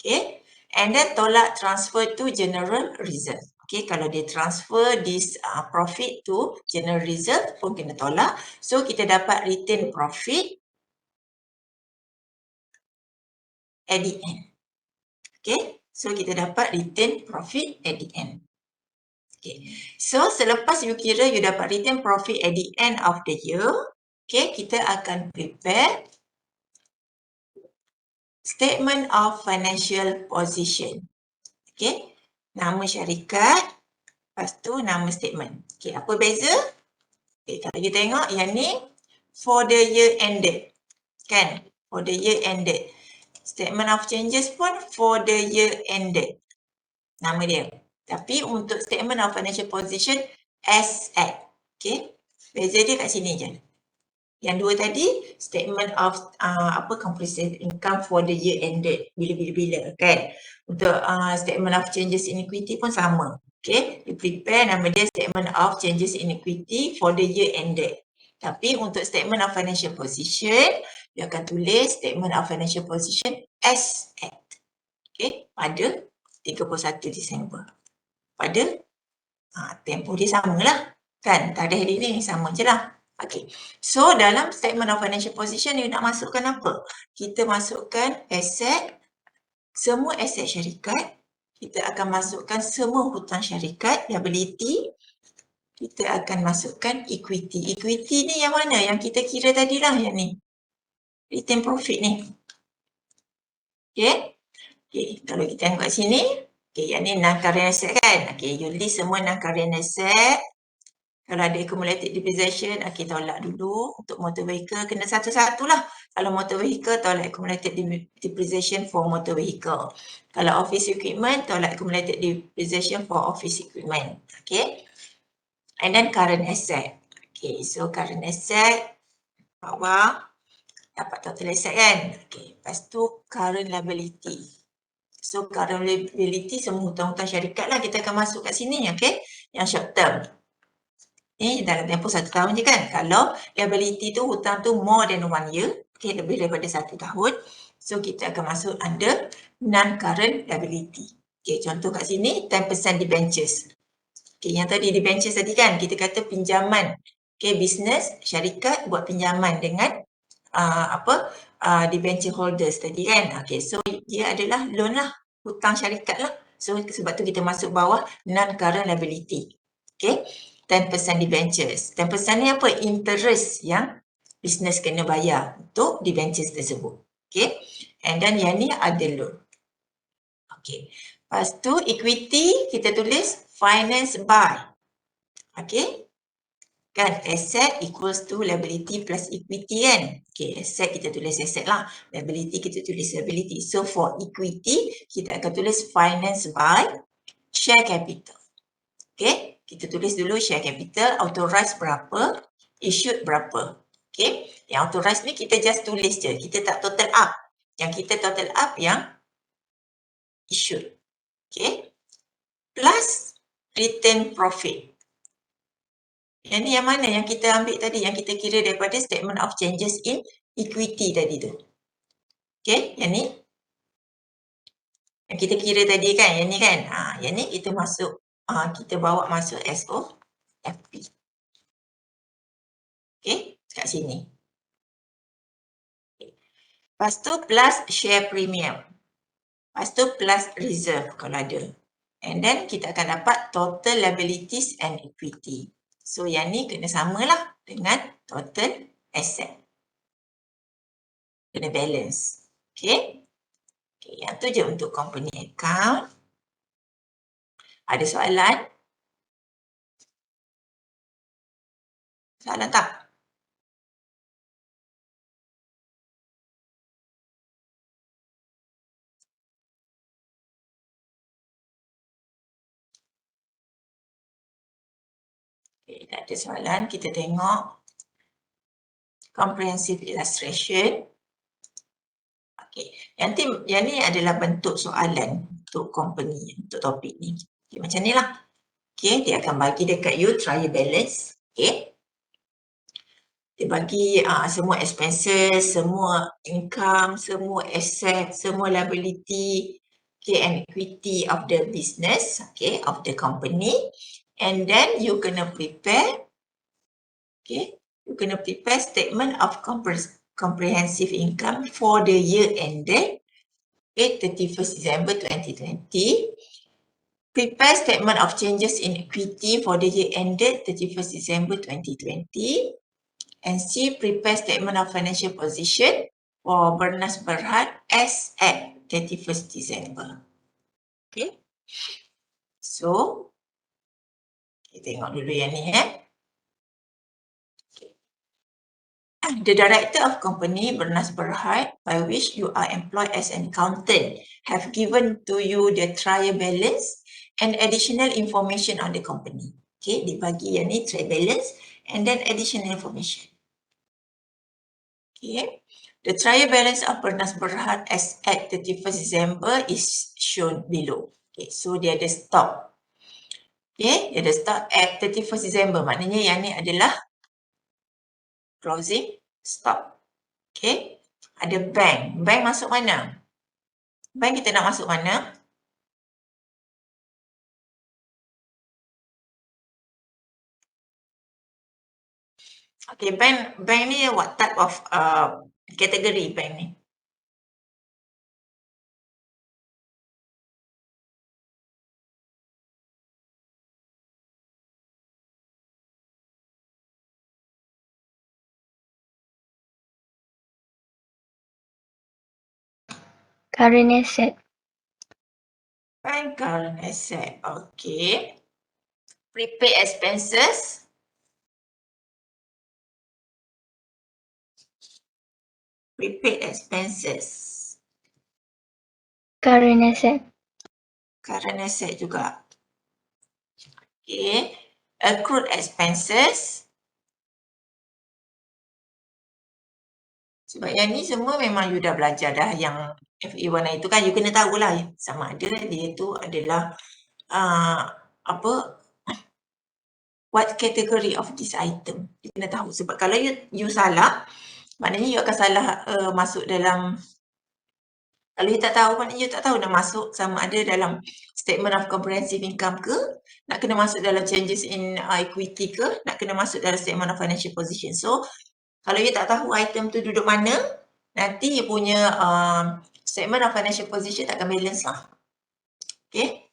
Okay. And then tolak transfer to general reserve. Okay, kalau dia transfer this profit to general reserve pun kena tolak. So, kita dapat return profit at the end. Okay, so kita dapat return profit at the end. Okay, so selepas you kira you dapat return profit at the end of the year, okay, kita akan prepare statement of financial position. Okay, nama syarikat, lepas tu nama statement. Okay, apa beza? Okay, kalau you tengok yang ni for the year ended. Kan? For the year ended. Statement of changes pun for the year ended. Nama dia. Tapi untuk statement of financial position as at. Okay. Beza dia kat sini je. Yang dua tadi statement of comprehensive income for the year ended. Bila kan. Untuk statement of changes in equity pun sama. Okay. You prepare nama dia statement of changes in equity for the year ended. Tapi untuk statement of financial position, dia akan tulis statement of financial position as at. Okay. Pada 31 Disember. Pada tempoh dia samalah. Kan? Tarikh dia ni sama je lah. Okay. So, dalam statement of financial position, you nak masukkan apa? Kita masukkan aset, semua aset syarikat. Kita akan masukkan semua hutang syarikat, liability. Kita akan masukkan equity. Equity ni yang mana? Yang kita kira tadi lah yang ni. Return profit ni. Okay. Okay. Kalau kita tengok kat sini, okay, yang ni non-current asset kan? Okay, you list semua non-current asset. Kalau ada accumulated depreciation, okay, tolak dulu. Untuk motor vehicle, kena satu-satu lah. Kalau motor vehicle, tolak accumulated depreciation for motor vehicle. Kalau office equipment, tolak accumulated depreciation for office equipment. Okay. And then current asset. Okay, so current asset, bawah, dapat total asset kan? Okay, lepas tu current liability. So current liability semua hutang-hutang syarikat lah kita akan masuk kat sini, okay? Yang short term. Dalam tempoh 1 tahun je kan. Kalau liability tu hutang tu more than 1 year, okay, lebih daripada 1 tahun, so kita akan masuk under non-current liability. Okay, contoh kat sini 10% debentures. Okay, yang tadi debentures tadi kan, kita kata pinjaman. Okay, business, syarikat buat pinjaman dengan debenture holders tadi kan. Okay, so dia adalah loan lah, hutang syarikat lah. So sebab tu kita masuk bawah non-current liability. Okay, 10% debentures. 10% ni apa? Interest yang business kena bayar untuk debentures tersebut. Okay, and then yang ni ada loan. Okay, lepas tu equity kita tulis finance by. Okay, kan asset equals to liability plus equity kan. Okay, asset kita tulis asset lah, liability kita tulis liability. So for equity kita akan tulis finance by share capital. Okay, kita tulis dulu share capital, authorized berapa, issued berapa. Okay, yang authorized ni kita just tulis je, kita tak total up. Yang kita total up yang issued. Okay, plus return profit. Yang ni yang mana yang kita ambil tadi, yang kita kira daripada statement of changes in equity tadi tu. Okay, yang ni. Yang kita kira tadi kan, yang ni kan. Yang ni kita masuk, kita bawa masuk SOFP. Okay, kat sini. Okay. Lepas tu plus share premium. Lepas tu plus reserve kalau ada. And then kita akan dapat total liabilities and equity. So yang ni kena samalah dengan total asset. Kena balance. Okay. Okay, yang tu je untuk company account. Ada soalan? Soalan tak? Okay, tak ada soalan. Kita tengok comprehensive illustration. Okay, yang ni adalah bentuk soalan untuk company, untuk topik ni. Okay, macam ni lah. Okay, dia akan bagi dekat you trial balance. Okay. Dia bagi semua expenses, semua income, semua asset, semua liability, okay, and equity of the business, okay, of the company. And then you kena prepare, okay, you kena prepare statement of comprehensive income for the year ended, okay, 31st December 2020. Prepare statement of changes in equity for the year ended 31st December 2020. And C, prepare statement of financial position for Bernas Berhad as at 31st December. Okay. So, kita tengok dulu yang ni Okay. The director of company Bernas Berhad, by which you are employed as an accountant, have given to you the trial balance and additional information on the company. Okay, dibagi yang ni trial balance and then additional information. Okay, the trial balance of Bernas Berhad as at 31st December is shown below. Okay, so dia ada stock. Okay, dia ada stock at 31st December. Maknanya yang ni adalah closing stock. Okay, ada bank. Bank masuk mana? Bank kita nak masuk mana? Okay, bank ni what type of category bank ni? Current asset. Bank current asset. Okay. Prepaid expenses. Prepaid expenses. Current asset. Current asset juga. Okay. Accrued expenses. Sebab yang ni semua memang you dah belajar dah, yang FA warna itu kan you kena tahulah sama ada dia tu adalah apa, what category of this item. You kena tahu sebab kalau you salah, maknanya you akan salah masuk dalam, kalau you tak tahu maknanya you tak tahu nak masuk sama ada dalam statement of comprehensive income ke, nak kena masuk dalam changes in equity ke, nak kena masuk dalam statement of financial position. So kalau you tak tahu item tu duduk mana, nanti you punya statement of financial position takkan balance lah. Okay.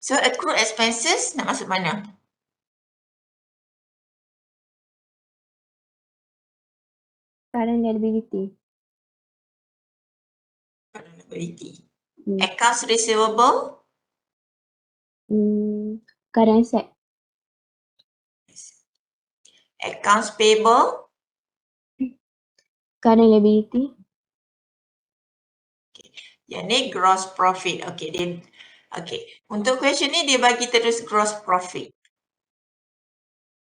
So accrued expenses nak masuk mana? Current liability. Current liability. Accounts receivable? Current asset. Accounts payable? Current liability. Yang ni gross profit. Okay, untuk question ni dia bagi terus gross profit.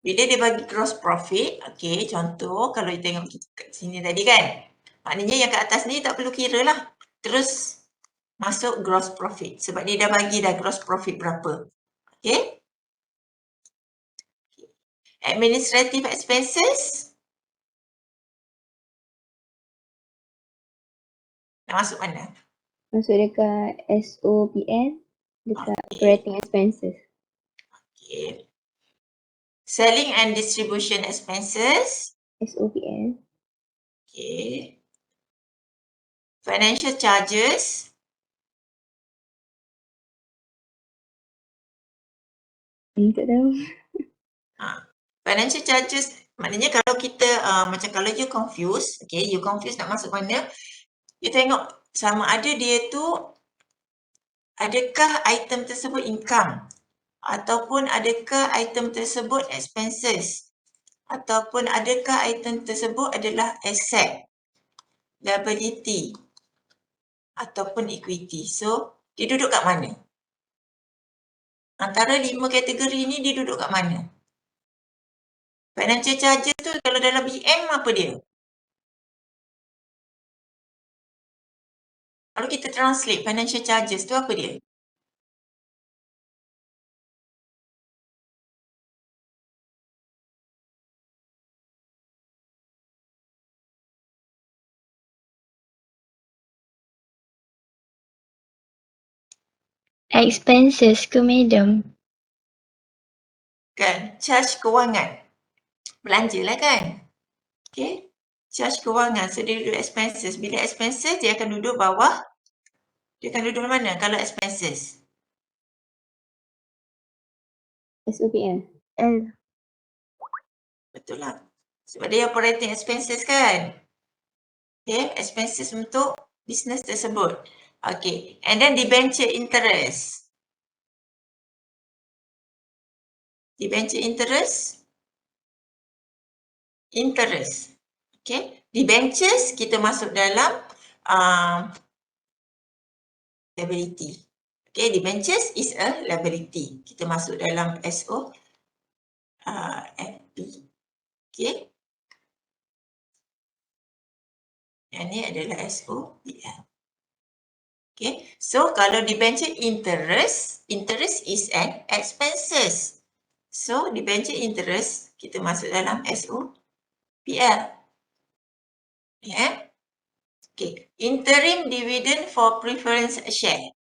Bila dia bagi gross profit, okay, contoh kalau you tengok kat sini tadi kan, maknanya yang kat atas ni tak perlu kira lah. Terus masuk gross profit sebab dia dah bagi dah gross profit berapa. Okay. Administrative expenses. Nak masuk mana? Masuk dekat SOPN. Dekat operating expenses. Okay. Selling and distribution expenses. SOPN. Okay. Financial charges. Tak tahu. Financial charges maknanya kalau kita macam kalau you confuse, okay, you confuse nak masuk mana, you tengok sama ada dia tu adakah item tersebut income ataupun adakah item tersebut expenses ataupun adakah item tersebut adalah asset, liability ataupun equity. So, dia duduk kat mana? Antara 5 kategori ni dia duduk kat mana? Financial charges tu kalau dalam BM apa dia? Kalau kita translate financial charges tu apa dia? Expenses ke madam? Kan, charge kewangan. Belanja lah kan? Okay. Charge kewangan. So, dia duduk expenses. Bila expenses, dia akan duduk bawah. Dia akan duduk mana kalau expenses? SOPN. L. Betul lah. Sebab dia operating expenses kan? Okay. Expenses untuk business tersebut. Okay. And then debenture interest. Debenture interest. Interest. Okay. Debentures kita masuk dalam liability. Okay, debentures is a liability. Kita masuk dalam SO FP. Okay. Yang ni adalah SOPL. Okay. So, kalau debenture interest, interest is an expenses. So, debenture interest kita masuk dalam SOPL. Yeah. Okay. Interim dividend for preference share.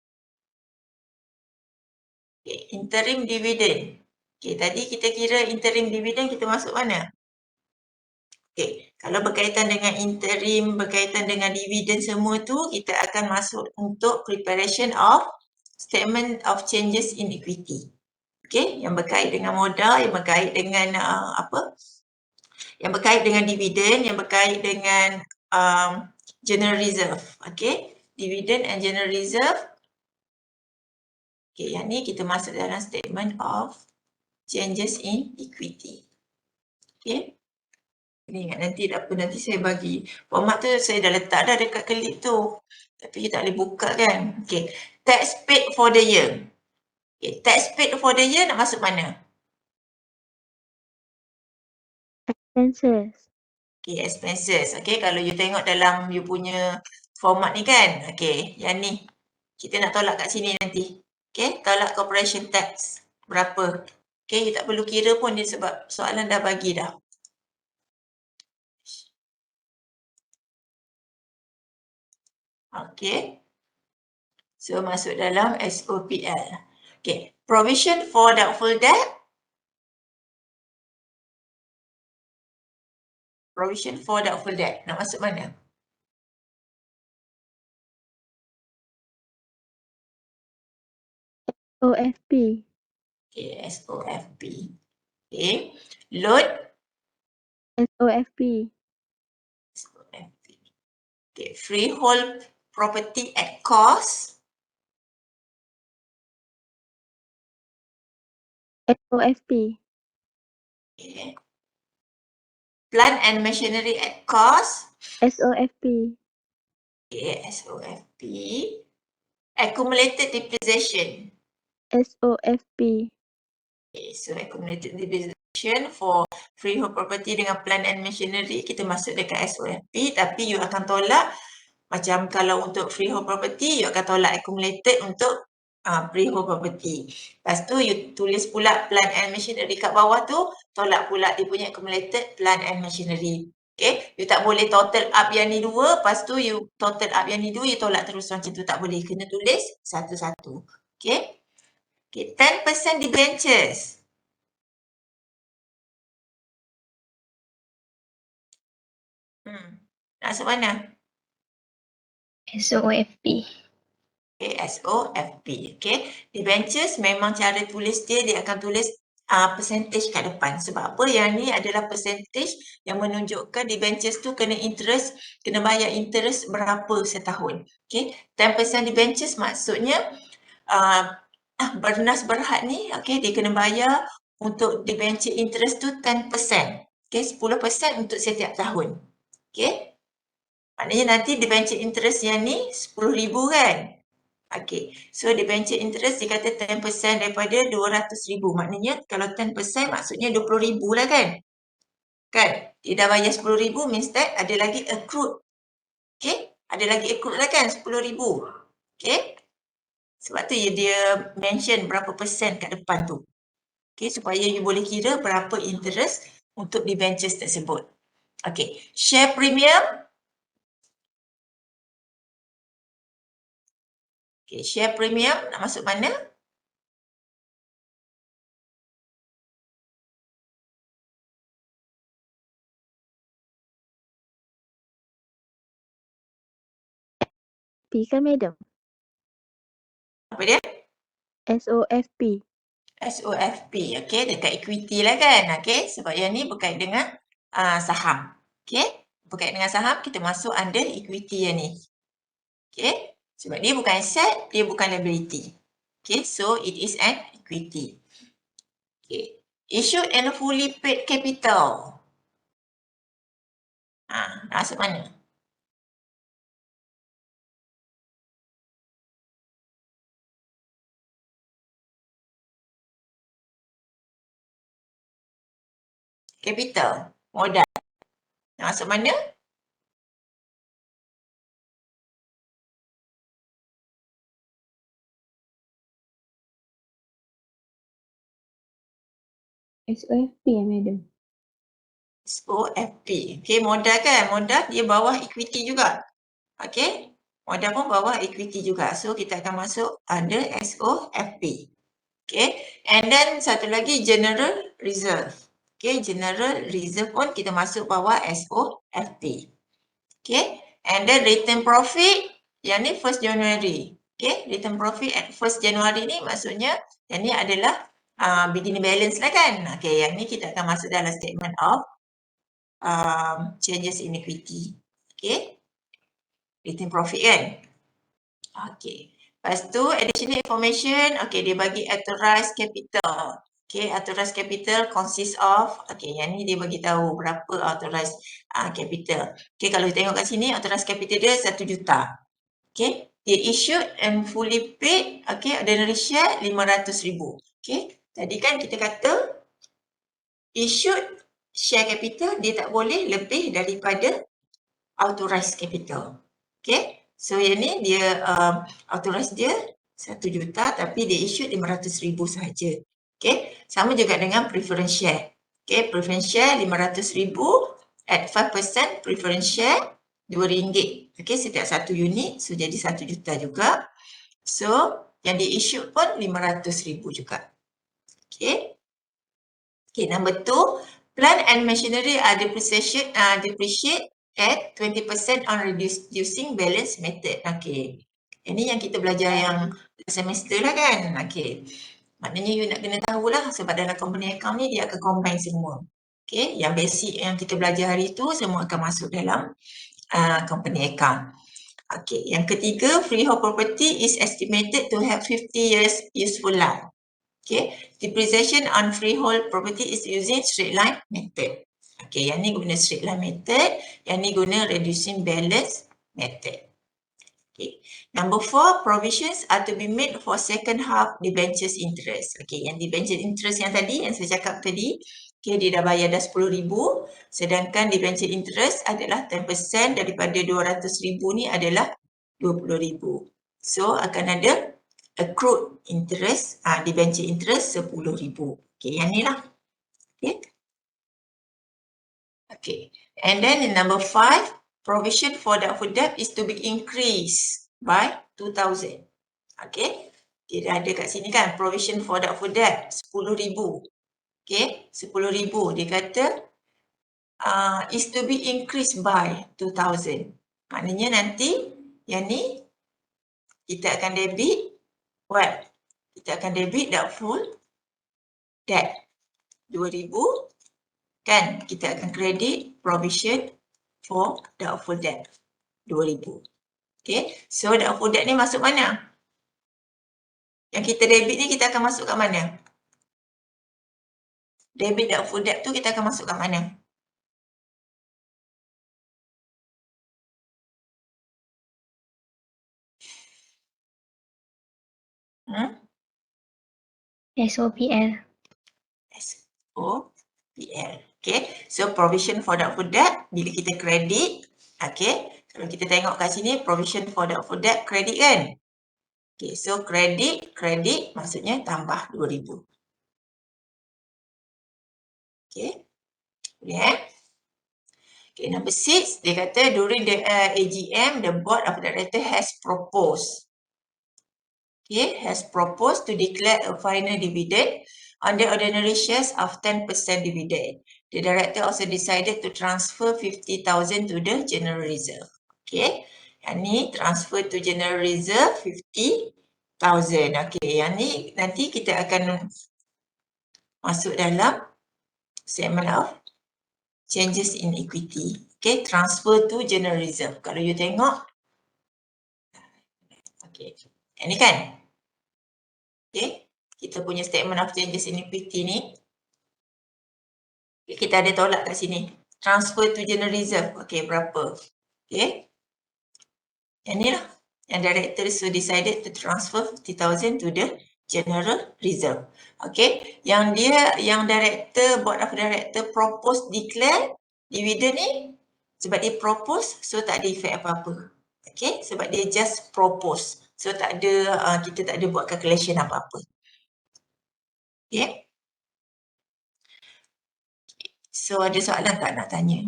Okay. Interim dividend. Okay. Tadi kita kira interim dividend kita masuk mana? Okay. Kalau berkaitan dengan interim, berkaitan dengan dividen semua tu, kita akan masuk untuk preparation of statement of changes in equity. Okay. Yang berkait dengan modal, yang berkait dengan yang berkait dengan dividen, yang berkait dengan general reserve. Okay. Dividen and general reserve. Okay. Yang ni kita masuk dalam statement of changes in equity. Okay. Ni ingat nanti saya bagi format tu, saya dah letak dah dekat kelip tu. Tapi kita tak boleh buka kan. Okay. Tax paid for the year. Okay. Tax paid for the year nak masuk mana? Expenses. Okay, expenses. Okay, kalau you tengok dalam you punya format ni kan. Okay, yang ni. Kita nak tolak kat sini nanti. Okay, tolak corporation tax. Berapa? Okay, you tak perlu kira pun dia sebab soalan dah bagi dah. Okay. So, masuk dalam SOPL. Okay, provision for doubtful debt. Provision for doubtful debt. Nak masuk mana? OFP. Okay, SOFP. Okay, loan. SOFP. SOFP. Okay, freehold property at cost. SOFP. Okay. Plant and machinery at cost. SOFP. Okay, SOFP. Accumulated depreciation. SOFP. Okay, so accumulated depreciation for freehold property dengan plant and machinery kita masuk dekat SOFP, tapi you akan tolak macam kalau untuk freehold property you akan tolak accumulated untuk freehold property. Lepas tu you tulis pula plant and machinery kat bawah tu, tolak pula dia punya accumulated plant and machinery. Okay, you tak boleh total up yang ni dua, lepas tu you total up yang ni dua, you tolak terus macam tu, tak boleh. Kena tulis satu-satu. Okay. Okay, 10% debentures. Nak masuk mana? SOFP. Okay, SOFP. Okay, debentures memang cara tulis dia akan tulis percentage kat depan. Sebab apa? Yang ni adalah percentage yang menunjukkan debentures tu kena interest, kena bayar interest berapa setahun. Okay, 10% debentures maksudnya bernas berhad ni, okay, dia kena bayar untuk debenture interest tu 10%. Okay, 10% untuk setiap tahun. Okay, maknanya nanti debenture interest yang ni 10,000 kan? Okay, so debenture interest dia kata 10% daripada 200,000. Maknanya kalau 10% maksudnya 20,000 lah kan? Kan? Dia dah bayar 10,000 means that ada lagi accrued. Okay, ada lagi accrued lah kan 10,000. Okay, sebab tu dia mention berapa persen kat depan tu. Okay, supaya you boleh kira berapa interest untuk debentures tersebut. Okay, share premium. Okay, share premium nak masuk mana? P kan madam? Apa dia? SOFP. SOFP, okay, dekat equity lah kan, okay, sebab yang ni berkait dengan saham, okay, berkait dengan saham kita masuk under equity yang ni, okay, sebab dia bukan asset, dia bukan liability, okay, so it is an equity, okay, issued and fully paid capital, nak masuk mana? Capital, modal, nak masuk mana? SOFP ya madam? SOFP, okay, modal kan, modal dia bawah equity juga, okay, modal pun bawah equity juga. So, kita akan masuk under SOFP. Okay. And then, satu lagi general reserve. Okay. General reserve pun kita masuk bawah SOFP. Okay. And then, return profit. Yang ni 1st January. Okay. Return profit at 1st January ni maksudnya yang ni adalah beginning balance lah kan. Okay. Yang ni kita akan masuk dalam statement of changes in equity. Okay. Return profit kan. Okay. Lepas tu additional information, okay, dia bagi authorized capital. Okay, authorized capital consists of, okay, yang ni dia bagi tahu berapa authorized capital. Okay, kalau kita tengok kat sini, authorized capital dia 1 juta. Okay, dia issued and fully paid, okay, ordinary share 500,000. Okay, tadi kan kita kata issued share capital dia tak boleh lebih daripada authorized capital. Okay, so yang ni dia authorized dia 1 juta tapi dia issue 500,000 sahaja. Okay, sama juga dengan preference share. Okay, preference share 500,000 at 5%, preference share RM2. Okay, setiap satu unit, so jadi 1 juta juga. So, yang di issue pun 500,000 juga. Okay. Okay, number 2, plant and machinery are depreciate at 20% on reducing balance method. Okay. Ini yang kita belajar yang semester lah kan. Okay. Maknanya you nak kena tahulah sebab dalam company account ni dia akan combine semua. Okay. Yang basic yang kita belajar hari tu semua akan masuk dalam company account. Okay. Yang ketiga, freehold property is estimated to have 50 years useful life. Okay, depreciation on freehold property is using straight line method. Okay, yang ni guna straight line method, yang ni guna reducing balance method. Okay, number 4, provisions are to be made for second half debentures interest. Okay, yang debenture interest yang tadi, yang saya cakap tadi, okay, dia dah bayar dah 10,000, sedangkan debenture interest adalah 10% daripada 200,000 ni adalah 20,000. So, akan ada accrued interest, debenture interest 10,000. Okay, yang ni lah. Okay. Okay, and then in number 5, provision for doubtful debt is to be increased by 2,000. Okay, dia ada kat sini kan, provision for doubtful debt 10,000. Okay, 10,000. Dia kata is to be increased by 2,000. Maknanya nanti yang ni kita akan debit what? Kita akan debit doubtful debt 2,000 kan, kita akan kredit provision for doubtful debt 2,000. Okay, so doubtful debt ni masuk mana? Yang kita debit ni kita akan masuk kat mana? Debit doubtful debt tu kita akan masuk kat mana? SOPL. SOPL. Okay, so provision for doubtful debt bila kita kredit, okay, kalau kita tengok kat sini provision for doubtful debt kredit kan? Okay, so kredit maksudnya tambah 2,000. Okay, boleh Okay, number 6, dia kata during the AGM, the board of directors has proposed. Okay, has proposed to declare a final dividend on the ordinary shares of 10% dividend. The director also decided to transfer 50,000 to the general reserve. Okay, yang ni transfer to general reserve 50,000. Okay, yang ni nanti kita akan masuk dalam statement of changes in equity. Okay, transfer to general reserve. Kalau you tengok, okay, yang ni kan? Okay, kita punya statement of changes in equity ni. Okay, kita ada tolak kat sini. Transfer to general reserve. Okay, berapa? Okay. Yang ni lah. Yang director so decided to transfer 50,000 to the general reserve. Okay. Yang director, board of director propose declare dividend ni sebab dia propose, so tak ada effect apa-apa. Okay, sebab dia just propose. So tak ada, kita tak ada buat calculation apa-apa. Okay. So ada soalan tak nak tanya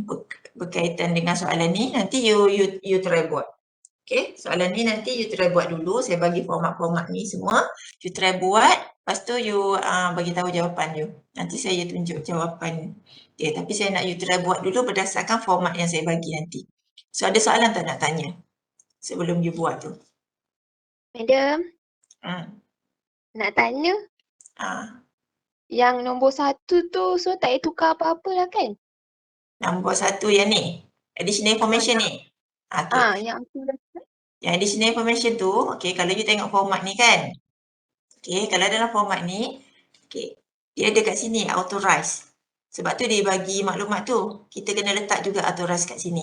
berkaitan dengan soalan ni? Nanti you try buat. Okay, soalan ni nanti you try buat dulu. Saya bagi format-format ni semua. You try buat, lepas tu you bagi tahu jawapan you. Nanti saya tunjuk jawapan dia. Tapi saya nak you try buat dulu berdasarkan format yang saya bagi nanti. So ada soalan tak nak tanya sebelum you buat tu? Madam, nak tanya, yang nombor 1 tu so tak payah tukar apa-apa lah kan? Nombor 1 yang ni, additional information ni. Okay. Yang aku dah Yang additional information tu, okay, kalau you tengok format ni kan. Okay, kalau dalam format ni, okay, dia ada kat sini, authorize. Sebab tu dia bagi maklumat tu. Kita kena letak juga authorize kat sini.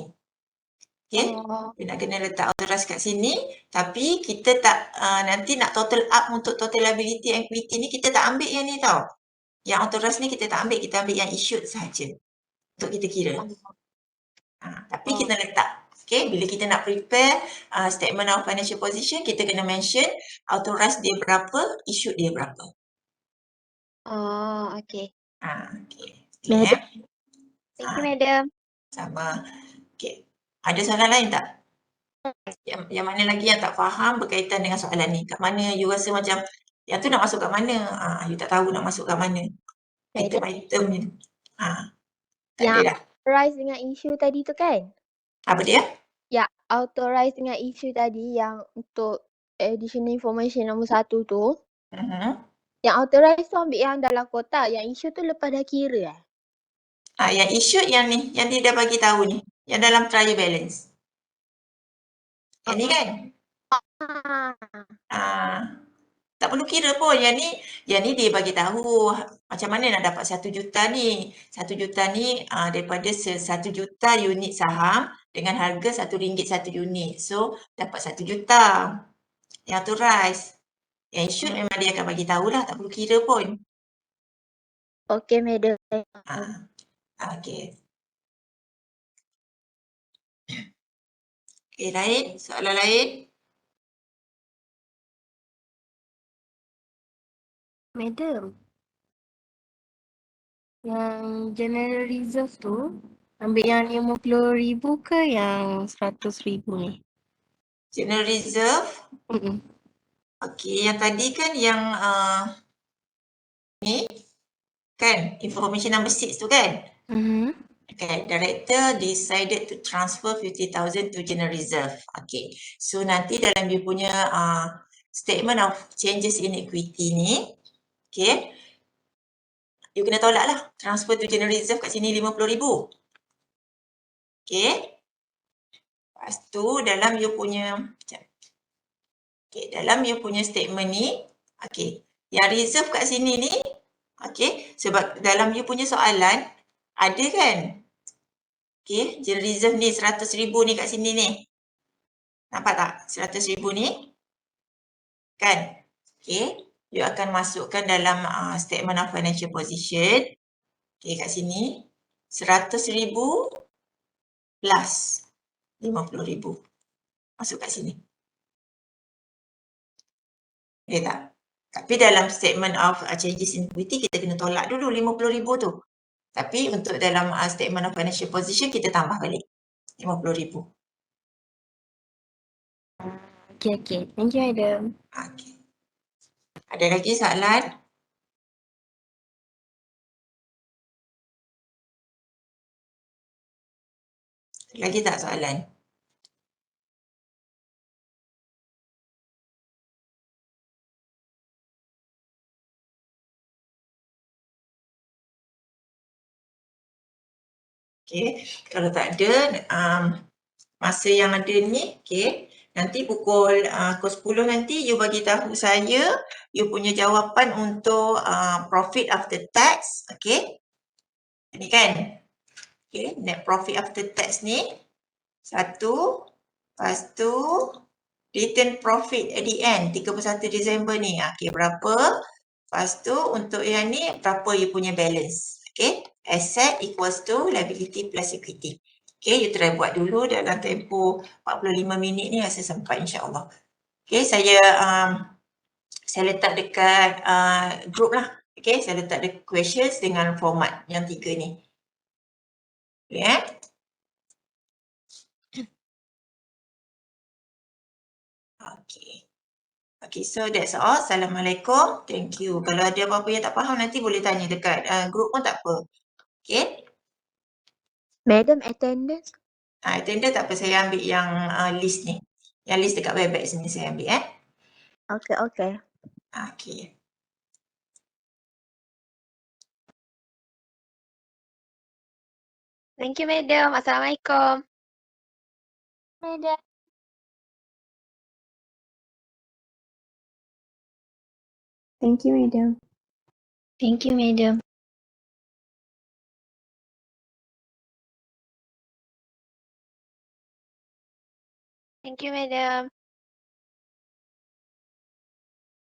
Okay, dia nak kena letak authorize kat sini. Tapi kita tak, nanti nak total up untuk total liability and equity ni, kita tak ambil yang ni tau. Yang authorize ni kita tak ambil, kita ambil yang issued sahaja. untuk kita kira. Tapi kita letak. Okay, bila kita nak prepare statement of financial position, kita kena mention authorized dia berapa, issued dia berapa. Oh, okay. Okay. Madam. Thank you, madam. Sama. Okay. Ada soalan lain tak? Yang mana lagi yang tak faham berkaitan dengan soalan ni? Kat mana you rasa macam yang tu nak masuk kat mana? You tak tahu nak masuk kat mana. Item-item ni. Tak Yang ada dah. authorize dengan issue tadi tu kan? Apa dia? Ya, authorize dengan issue tadi yang untuk additional information nombor 1 tu. Yang authorize tu ambil yang dalam kotak, yang issue tu lepas dah kira. Yang issued yang ni, yang dia dah bagi tahu ni. Yang dalam trial balance. Yang ni kan? Tak perlu kira pun. Yang ni dia bagi tahu macam mana nak dapat 1 juta ni. 1 juta ni daripada 1 juta unit saham dengan harga RM1 1 unit. So, dapat 1 juta. Yang authorize. Yang issued memang dia akan bagi tahu lah. Tak perlu kira pun. Okey, madam. Okey. Okey, lain? Soalan lain? Madam, yang general reserve tu ambil yang RM50,000 ke yang RM100,000 ni? General reserve? Okey, yang tadi kan yang ni kan information number 6 tu kan? Okay, director decided to transfer 50,000 to general reserve. Okay, so nanti dalam dia punya statement of changes in equity ni, okay, you kena tolak lah. Transfer to general reserve kat sini RM50,000. Okay. Lepas tu dalam you punya, dalam you punya statement ni, okay, yang reserve kat sini ni, okay, sebab dalam you punya soalan, ada kan? Okay, general reserve ni RM100,000 ni kat sini ni. Nampak tak? RM100,000 ni. Kan? Okay. You akan masukkan dalam statement of financial position. Okay, kat sini. RM100,000 plus RM50,000. Masuk kat sini. Okay tak? Tapi dalam statement of changes in equity, kita kena tolak dulu RM50,000 tu. Tapi untuk dalam statement of financial position, kita tambah balik RM50,000. Okay. Thank you, madam. Okay. Ada lagi soalan? Lagi tak soalan? Okay, kalau tak ada, masa yang ada ni, okay, nanti pukul 10 nanti you bagi tahu saya you punya jawapan untuk profit after tax, okay. Ini kan, okay, net profit after tax ni, 1, lepas tu return profit at the end, 31 Disember ni, okay, berapa, lepas tu untuk yang ni, berapa you punya balance, okay. Asset equals to liability plus equity. Okay, you try buat dulu dalam tempoh 45 minit ni rasa sempat insyaAllah. Okay, saya letak dekat group lah. Okay, saya letak the questions dengan format yang 3 ni. Okay, Okay, so that's all. Assalamualaikum. Thank you. Kalau ada apa-apa yang tak faham nanti boleh tanya dekat group pun tak apa. Okay. Madam, attendance. Attendance tak apa. Saya ambil yang list ni. Yang list dekat Webex ni saya ambil Okay. Okay. Thank you, madam. Assalamualaikum. Madam. Thank you, madam. Thank you, madam. Thank you, madam.